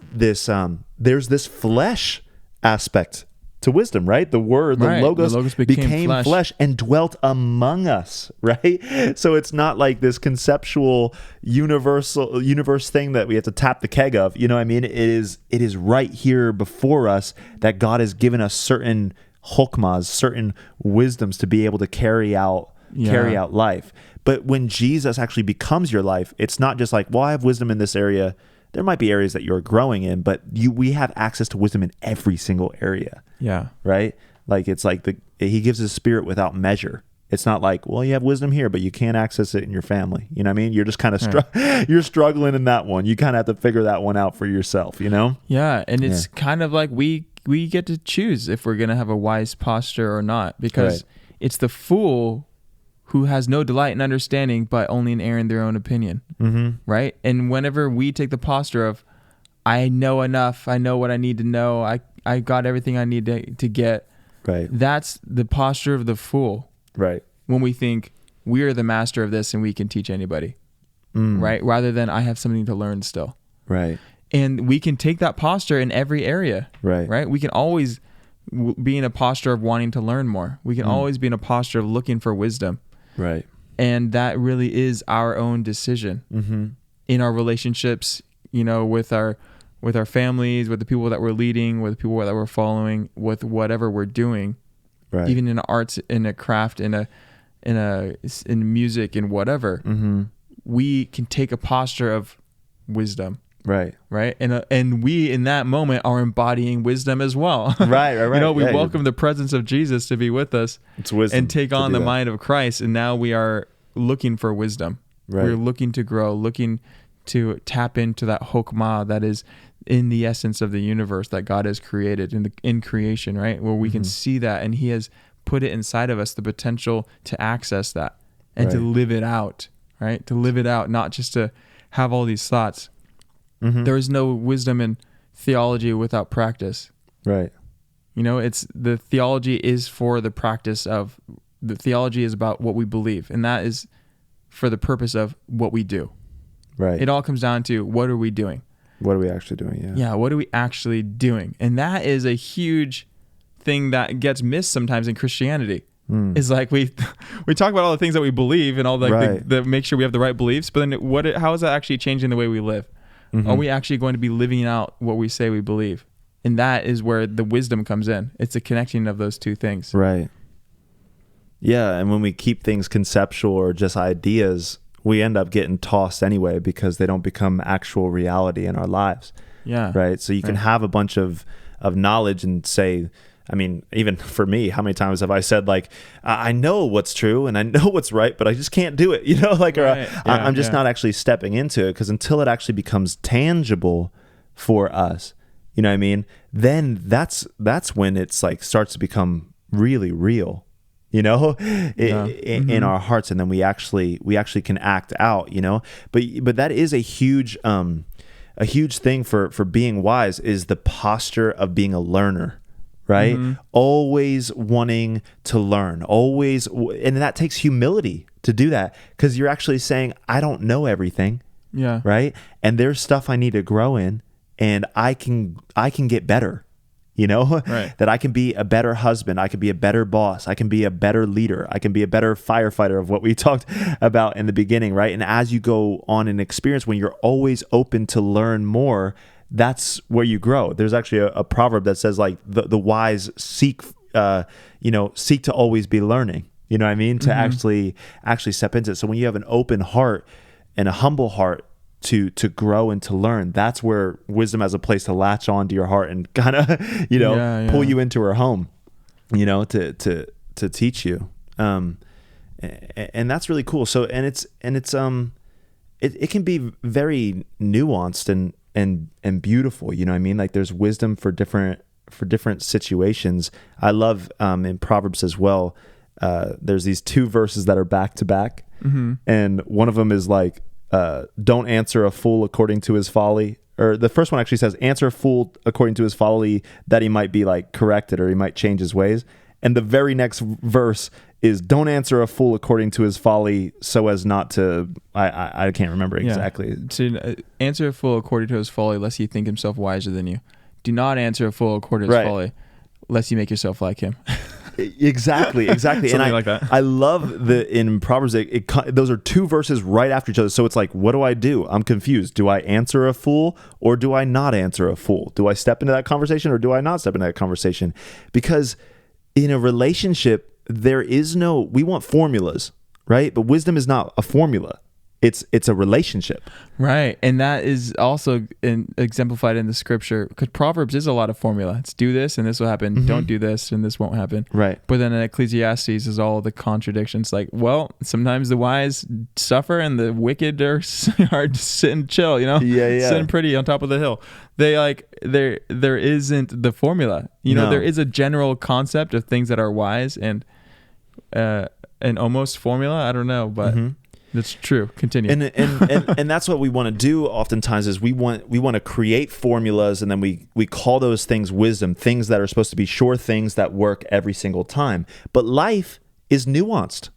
flesh aspect to wisdom, right? The word, the logos became flesh and dwelt among us, right? So it's not like this conceptual universe thing that we have to tap the keg of. You know what I mean? It is right here before us that God has given us certain chokmahs, certain wisdoms to be able to carry out life. But when Jesus actually becomes your life, it's not just like, well, I have wisdom in this area. There might be areas that you're growing in, but we have access to wisdom in every single area. Yeah. Right? Like it's like he gives his spirit without measure. It's not like, well, you have wisdom here, but you can't access it in your family. You know what I mean? You're just kind of you're struggling in that one. You kind of have to figure that one out for yourself, you know? Yeah. And it's kind of like we get to choose if we're going to have a wise posture or not, because it's the fool who has no delight in understanding, but only in airing their own opinion. Mm-hmm. Right? And whenever we take the posture of, I know enough, I know what I need to know, I got everything I need to get. Right. That's the posture of the fool. Right. When we think we are the master of this and we can teach anybody. Right? Rather than I have something to learn still. Right. And we can take that posture in every area. Right. Right? We can always be in a posture of wanting to learn more. We can always be in a posture of looking for wisdom. Right. And that really is our own decision in our relationships, with our families, with the people that we're leading, with the people that we're following, with whatever we're doing, right. Even in arts, in a craft, in music, in whatever, we can take a posture of wisdom. Right. Right. And we, in that moment, are embodying wisdom as well. Right. We welcome the presence of Jesus to be with us. It's wisdom. And take on the mind of Christ. And now we are looking for wisdom. Right. We're looking to grow, looking to tap into that chokmah that is in the essence of the universe that God has created in creation, right? Where we can see that, and he has put it inside of us, the potential to access that and to live it out, right? To live it out, not just to have all these thoughts. There is no wisdom in theology without practice. Right. It's the theology is for the practice of the theology is about what we believe, and that is for the purpose of what we do. Right. It all comes down to what are we doing? What are we actually doing? Yeah. Yeah. What are we actually doing? And that is a huge thing that gets missed sometimes in Christianity. Is like we talk about all the things that we believe and all the make sure we have the right beliefs, but then how is that actually changing the way we live? Are we actually going to be living out what we say we believe? And that is where the wisdom comes in. It's a connecting of those two things. Right. Yeah, and when we keep things conceptual or just ideas, we end up getting tossed anyway because they don't become actual reality in our lives. Yeah. Right? So you can have a bunch of knowledge and say, I mean, even for me, how many times have I said like, I know what's true and I know what's right, but I just can't do it, I'm just not actually stepping into it, because until it actually becomes tangible for us, you know what I mean? Then that's when it's like starts to become really real, in our hearts, and then we actually can act out, but that is a huge thing for being wise, is the posture of being a learner. right? Always wanting to learn, and that takes humility to do that, because you're actually saying, I don't know everything. Yeah. Right. And there's stuff I need to grow in, and I can get better, Right. that I can be a better husband. I can be a better boss. I can be a better leader. I can be a better firefighter, of what we talked about in the beginning. Right. And as you go on an experience, when you're always open to learn more, that's where you grow. There's actually a proverb that says, like, the wise seek to always be learning. You know what I mean? To actually step into it. So when you have an open heart and a humble heart to grow and to learn, that's where wisdom has a place to latch on to your heart and kind of, pull you into her home, to teach you. And that's really cool. So, it can be very nuanced and beautiful. You know what I mean? Like, there's wisdom for different situations. I love, in Proverbs as well, there's these two verses that are back to back, and one of them is like, don't answer a fool according to his folly. Or the first one actually says, answer a fool according to his folly, that he might be like corrected, or he might change his ways. And the very next verse is, don't answer a fool according to his folly, so as not to, I can't remember exactly. To answer a fool according to his folly, lest he think himself wiser than you. Do not answer a fool according to his folly, lest you make yourself like him. Exactly. Something And like that. I love in Proverbs, those are two verses right after each other. So it's like, what do? I'm confused. Do I answer a fool, or do I not answer a fool? Do I step into that conversation, or do I not step into that conversation? Because in a relationship, we want formulas, right? But wisdom is not a formula. It's a relationship. Right. And that is also exemplified in the scripture, because Proverbs is a lot of formula. It's do this and this will happen. Don't do this and this won't happen. Right. But then in Ecclesiastes is all the contradictions. Like, well, sometimes the wise suffer and the wicked are sitting chill, sitting pretty on top of the hill. There isn't the formula. There is a general concept of things that are wise and almost formula. I don't know, but that's true. Continue. And that's what we want to do oftentimes, is we want to create formulas, and then we call those things wisdom, things that are supposed to be sure things that work every single time. But life is nuanced,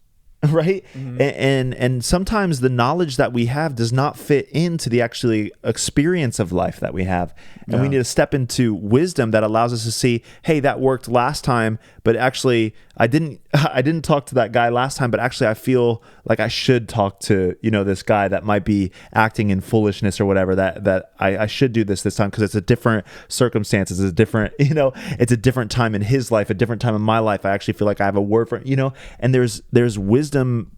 right? And sometimes the knowledge that we have does not fit into the actually experience of life that we have. And we need to step into wisdom that allows us to see, hey, that worked last time, but actually I didn't talk to that guy last time, but actually I feel like I should talk to, this guy that might be acting in foolishness or whatever, that I should do this time, because it's a different circumstances, it's a different, it's a different time in his life, a different time in my life. I actually feel like I have a word for, and there's wisdom.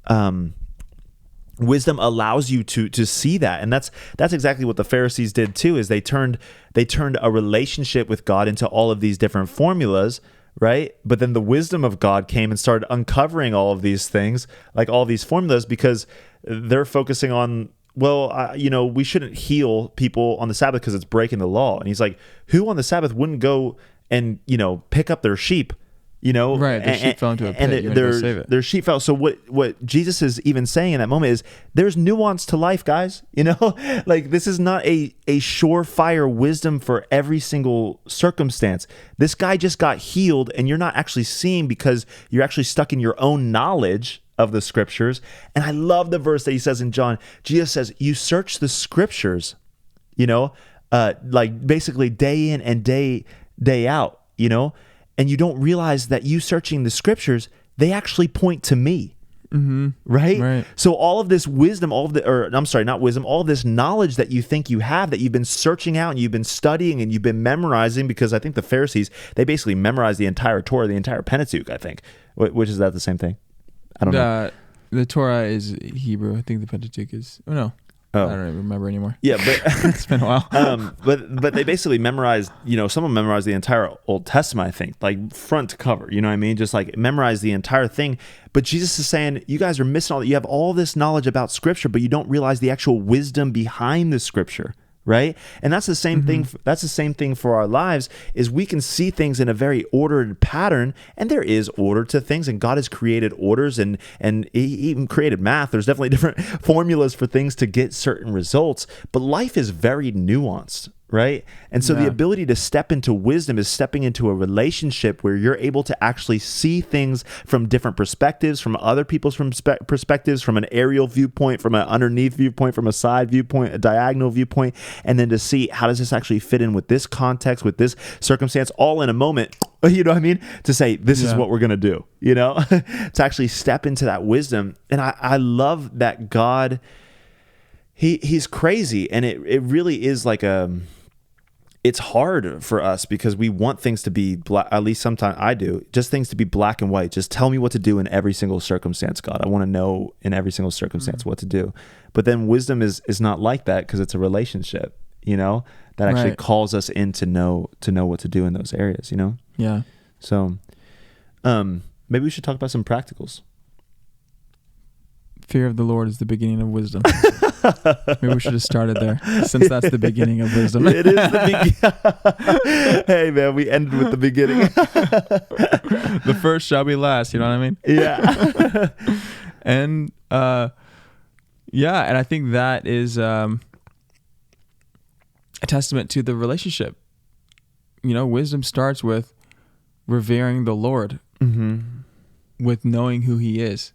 Wisdom allows you to see that, and that's exactly what the Pharisees did too. Is they turned a relationship with God into all of these different formulas, right? But then the wisdom of God came and started uncovering all of these things, like all these formulas, because they're focusing on, we shouldn't heal people on the Sabbath because it's breaking the law. And he's like, who on the Sabbath wouldn't go and pick up their sheep? Right, their sheep fell into a pit, and their sheep fell. So what Jesus is even saying in that moment is, there's nuance to life, guys. Like, this is not a surefire wisdom for every single circumstance. This guy just got healed, and you're not actually seeing, because you're actually stuck in your own knowledge of the scriptures. And I love the verse that he says in John. Jesus says, you search the scriptures, like basically day in and day out, and you don't realize that you searching the scriptures, they actually point to me. Right? So all of this wisdom, all of this knowledge that you think you have, that you've been searching out and you've been studying and you've been memorizing, because I think the Pharisees, they basically memorized the entire Torah, the entire Pentateuch, I think. Which, is that the same thing? I don't know. The Torah is Hebrew. I think the Pentateuch is... Oh, no. I don't even remember anymore. Yeah, but it's been a while. But they basically memorized, some of them memorized the entire Old Testament, I think, like front to cover, you know what I mean? Just like memorize the entire thing. But Jesus is saying, you guys are missing all that. You have all this knowledge about scripture, but you don't realize the actual wisdom behind the scripture. Right. And that's the same thing. That's the same thing for our lives, is we can see things in a very ordered pattern, and there is order to things, and God has created orders, and he even created math. There's definitely different formulas for things to get certain results, but life is very nuanced. right? And so the Yeah. ability to step into wisdom is stepping into a relationship where you're able to actually see things from different perspectives, from other people's perspectives, from an aerial viewpoint, from an underneath viewpoint, from a side viewpoint, a diagonal viewpoint, and then to see how does this actually fit in with this context, with this circumstance, all in a moment. You know what I mean? To say, this is Yeah. what we're going to do, you know, to actually step into that wisdom. And I love that God, he's crazy. And it really is like it's hard for us because we want things to be black, at least sometimes I do, just things to be black and white. Just tell me what to do in every single circumstance, God. I want to know in every single circumstance what to do. But then wisdom is not like that because it's a relationship, you know, that actually Right. calls us in to know what to do in those areas, you know? Yeah. So maybe we should talk about some practicals. Fear of the Lord is the beginning of wisdom. Maybe we should have started there, since that's the beginning of wisdom. It is the beginning. Hey, man, we ended with the beginning. The first shall be last. You know what I mean? Yeah. And yeah, and I think that is a testament to the relationship. You know, wisdom starts with revering the Lord, with knowing who He is.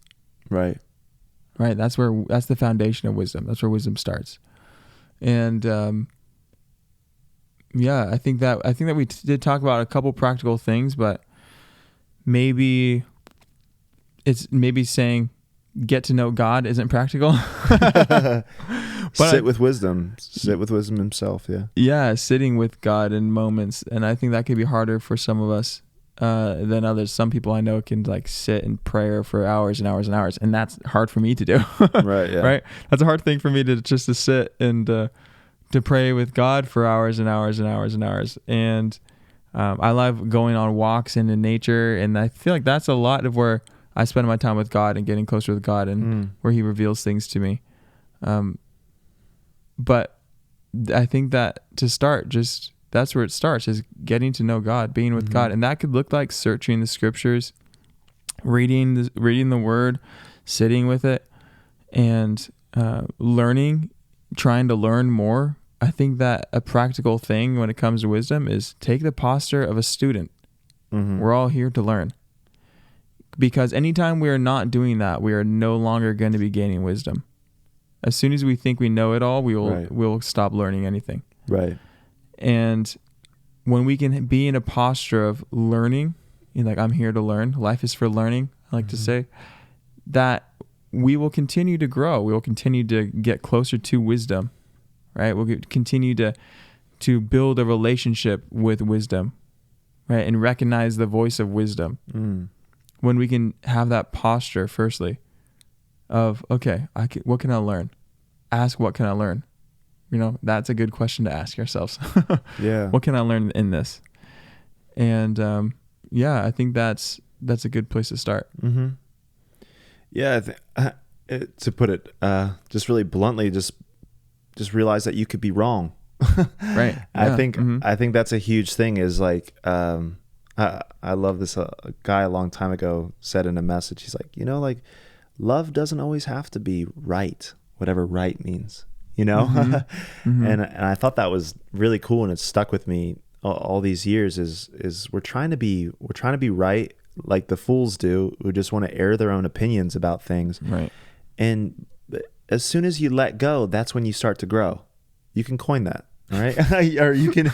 Right. Right. That's the foundation of wisdom. That's where wisdom starts. And yeah, I think that we did talk about a couple practical things, but maybe saying get to know God isn't practical. Sit with wisdom himself. Yeah. Yeah, sitting with God in moments, and I think that could be harder for some of us than others. Some people I know can like sit in prayer for hours and hours and hours, and that's hard for me to do. Right. Yeah. Right. That's a hard thing for me to sit and to pray with God for hours and hours and hours and hours. And I love going on walks and in nature, and I feel like that's a lot of where I spend my time with God and getting closer with God, and where He reveals things to me. But I think that to start, just that's where it starts, is getting to know God, being with God. And that could look like searching the scriptures, reading the word, sitting with it, and learning, trying to learn more. I think that a practical thing when it comes to wisdom is take the posture of a student. We're all here to learn. Because anytime we are not doing that, we are no longer going to be gaining wisdom. As soon as we think we know it all, we'll stop learning anything. Right. And when we can be in a posture of learning, like I'm here to learn, life is for learning, I like to say, that we will continue to grow. We will continue to get closer to wisdom, right? We'll continue to build a relationship with wisdom, right? And recognize the voice of wisdom. When we can have that posture, firstly, of, okay, what can I learn? Ask, what can I learn? You know, that's a good question to ask ourselves. Yeah. What can I learn in this? And yeah, I think that's a good place to start. Yeah. To put it just really bluntly, just realize that you could be wrong. Right. I think that's a huge thing, is like, I love this. A guy a long time ago said in a message, he's like, you know, like, love doesn't always have to be right, whatever right means, you know? And I thought that was really cool, and it's stuck with me all these years, is we're trying to be right, like the fools do, who just want to air their own opinions about things. Right. And as soon as you let go, that's when you start to grow. You can coin that. All right. Or you can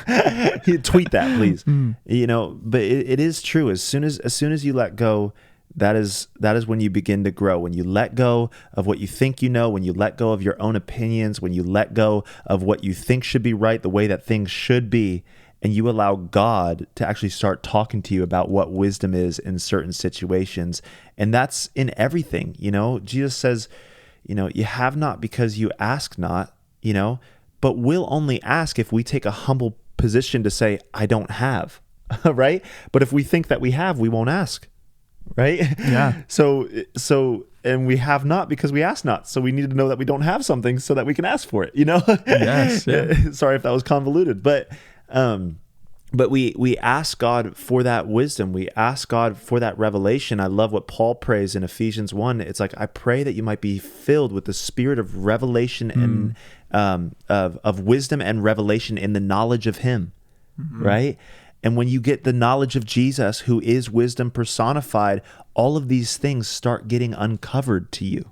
tweet that, please. You know, but it is true. As soon as you let go, that is when you begin to grow. When you let go of what you think you know, when you let go of your own opinions, when you let go of what you think should be right, the way that things should be, and you allow God to actually start talking to you about what wisdom is in certain situations. And that's in everything. You know, Jesus says, you know, you have not because you ask not, you know, but we'll only ask if we take a humble position to say, I don't have, right? But if we think that we have, we won't ask, right? Yeah. So, and we have not because we ask not. So we need to know that we don't have something so that we can ask for it, you know? Yes. Yeah. Sorry if that was convoluted, but we ask God for that wisdom. We ask God for that revelation. I love what Paul prays in Ephesians 1. It's like, I pray that you might be filled with the spirit of revelation of wisdom and revelation in the knowledge of him, right? And when you get the knowledge of Jesus, who is wisdom personified, all of these things start getting uncovered to you.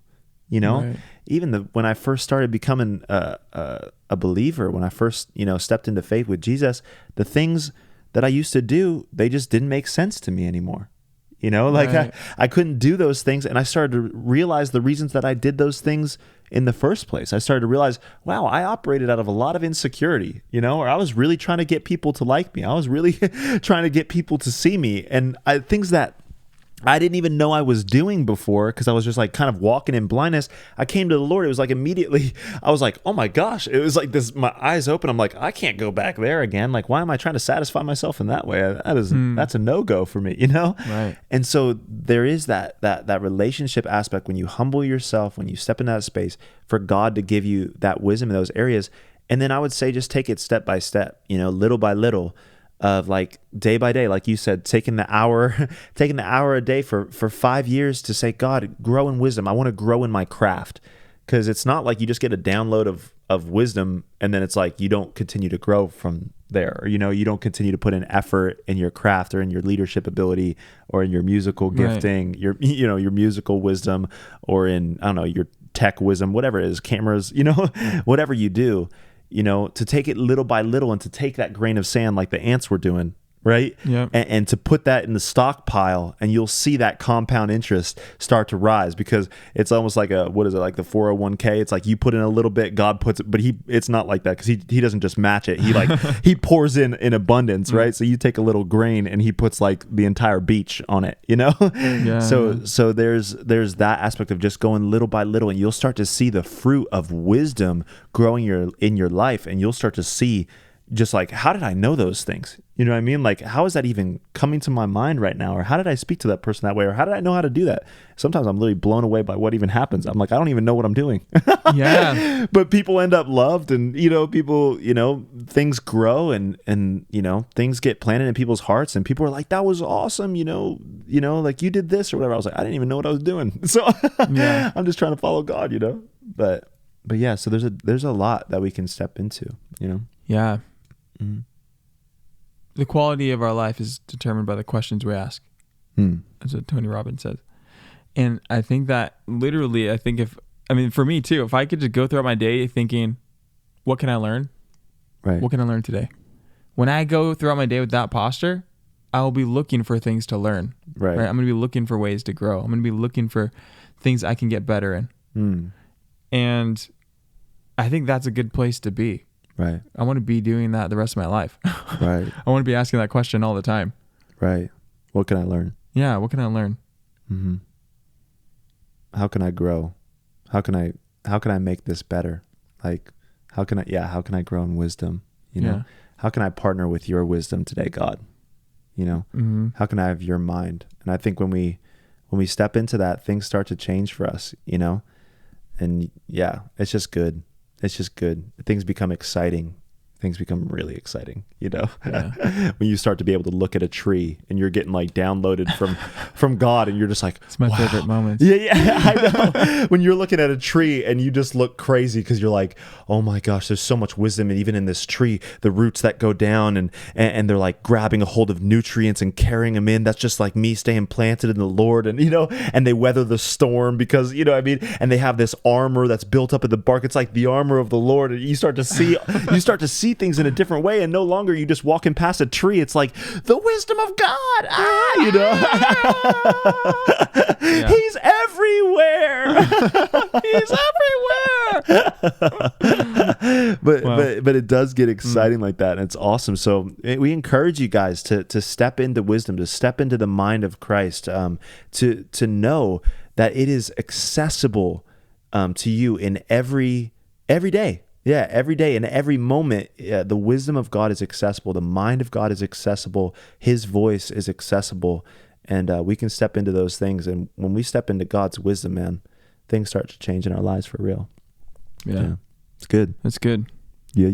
You know, Right. even when I first started becoming a believer, when I first, stepped into faith with Jesus, the things that I used to do, they just didn't make sense to me anymore. Right. I couldn't do those things. And I started to realize the reasons that I did those things in the first place. I started to realize, wow, I operated out of a lot of insecurity, or I was really trying to get people to like me. I was really trying to get people to see me. And things that I didn't even know I was doing before, because I was just like kind of walking in blindness. I came to the Lord. It was like immediately I was like, oh my gosh, it was like this, my eyes open. I'm like, I can't go back there again. Like, why am I trying to satisfy myself in that way? That's a no-go for me, Right. And so there is that relationship aspect when you humble yourself, when you step into that space for God to give you that wisdom in those areas. And then I would say, just take it step by step, little by little, of like day by day, like you said, taking the hour a day for 5 years to say, God, grow in wisdom. I want to grow in my craft. Because it's not like you just get a download of wisdom and then it's like you don't continue to grow from there, or you don't continue to put in effort in your craft or in your leadership ability or in your musical gifting, your musical wisdom, or in, I don't know, your tech wisdom, whatever it is, cameras, whatever you do. To take it little by little and to take that grain of sand like the ants were doing, right? Yeah. And to put that in the stockpile, and you'll see that compound interest start to rise, because it's almost like like the 401k. It's like you put in a little bit, God puts it, but it's not like that, because he doesn't just match it. He he pours in abundance, right? So you take a little grain and he puts like the entire beach on it, Yeah. So there's that aspect of just going little by little, and you'll start to see the fruit of wisdom growing in your life, and you'll start to see just like, how did I know those things? You know what I mean? Like, how is that even coming to my mind right now? Or how did I speak to that person that way? Or how did I know how to do that? Sometimes I'm literally blown away by what even happens. I'm like, I don't even know what I'm doing. Yeah. But people end up loved, and, people, things grow, and things get planted in people's hearts, and people are like, that was awesome. Like you did this or whatever. I was like, I didn't even know what I was doing. So Yeah. I'm just trying to follow God, but yeah, so there's a lot that we can step into, Yeah. Mm-hmm. The quality of our life is determined by the questions we ask. That's what Tony Robbins says. And I think that literally, for me too, if I could just go throughout my day thinking, what can I learn? Right. What can I learn today? When I go throughout my day with that posture, I will be looking for things to learn. Right. I'm going to be looking for ways to grow. I'm going to be looking for things I can get better in. And I think that's a good place to be. Right. I want to be doing that the rest of my life. Right. I want to be asking that question all the time. Right. What can I learn? Yeah. What can I learn? Mm-hmm. How can I grow? How can I make this better? Like, how can I grow in wisdom? Yeah. How can I partner with your wisdom today, God? Mm-hmm. How can I have your mind? And I think when we step into that, things start to change for us, and yeah, it's just good. It's just good. Things become exciting. Things become really exciting, Yeah. when you start to be able to look at a tree and you're getting like downloaded from God, and you're just like, It's my wow. favorite moments. Yeah, I know. When you're looking at a tree and you just look crazy, because you're like, oh my gosh, there's so much wisdom, and even in this tree, the roots that go down and they're like grabbing a hold of nutrients and carrying them in. That's just like me staying planted in the Lord, and and they weather the storm, because and they have this armor that's built up in the bark. It's like the armor of the Lord, and you start to see things in a different way, and no longer you just walking past a tree. It's like the wisdom of God. Yeah. He's everywhere. He's everywhere. But it does get exciting like that, and it's awesome. So we encourage you guys to step into wisdom, to step into the mind of Christ, to know that it is accessible to you in every day. Yeah, every day and every moment, the wisdom of God is accessible. The mind of God is accessible. His voice is accessible. And we can step into those things. And when we step into God's wisdom, man, things start to change in our lives for real. Yeah. It's good. That's good. Yeah.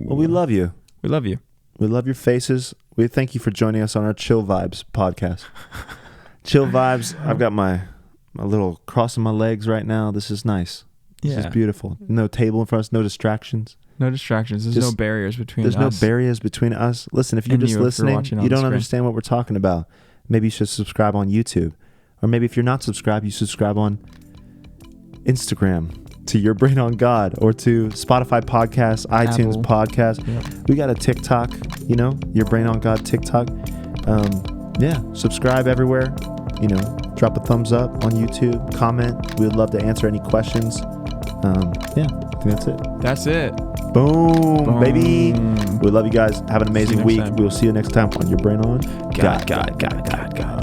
Well, we love you. We love you. We love your faces. We thank you for joining us on our Chill Vibes podcast. Chill Vibes. I've got my a little crossing my legs right now. This is nice. This is beautiful. No table in front of us, no distractions. No distractions. There's no barriers between us. There's no barriers between us. Listen, if you're just listening, you don't understand what we're talking about. Maybe you should subscribe on YouTube. Or maybe if you're not subscribed, you subscribe on Instagram to Your Brain on God, or to Spotify podcast, iTunes podcast. Yep. We got a TikTok, Your Brain on God TikTok. Subscribe everywhere. Drop a thumbs up on YouTube, comment. We would love to answer any questions. I think that's it. That's it. Boom, baby. We love you guys. Have an amazing week. We will see you next time on Your Brain on God.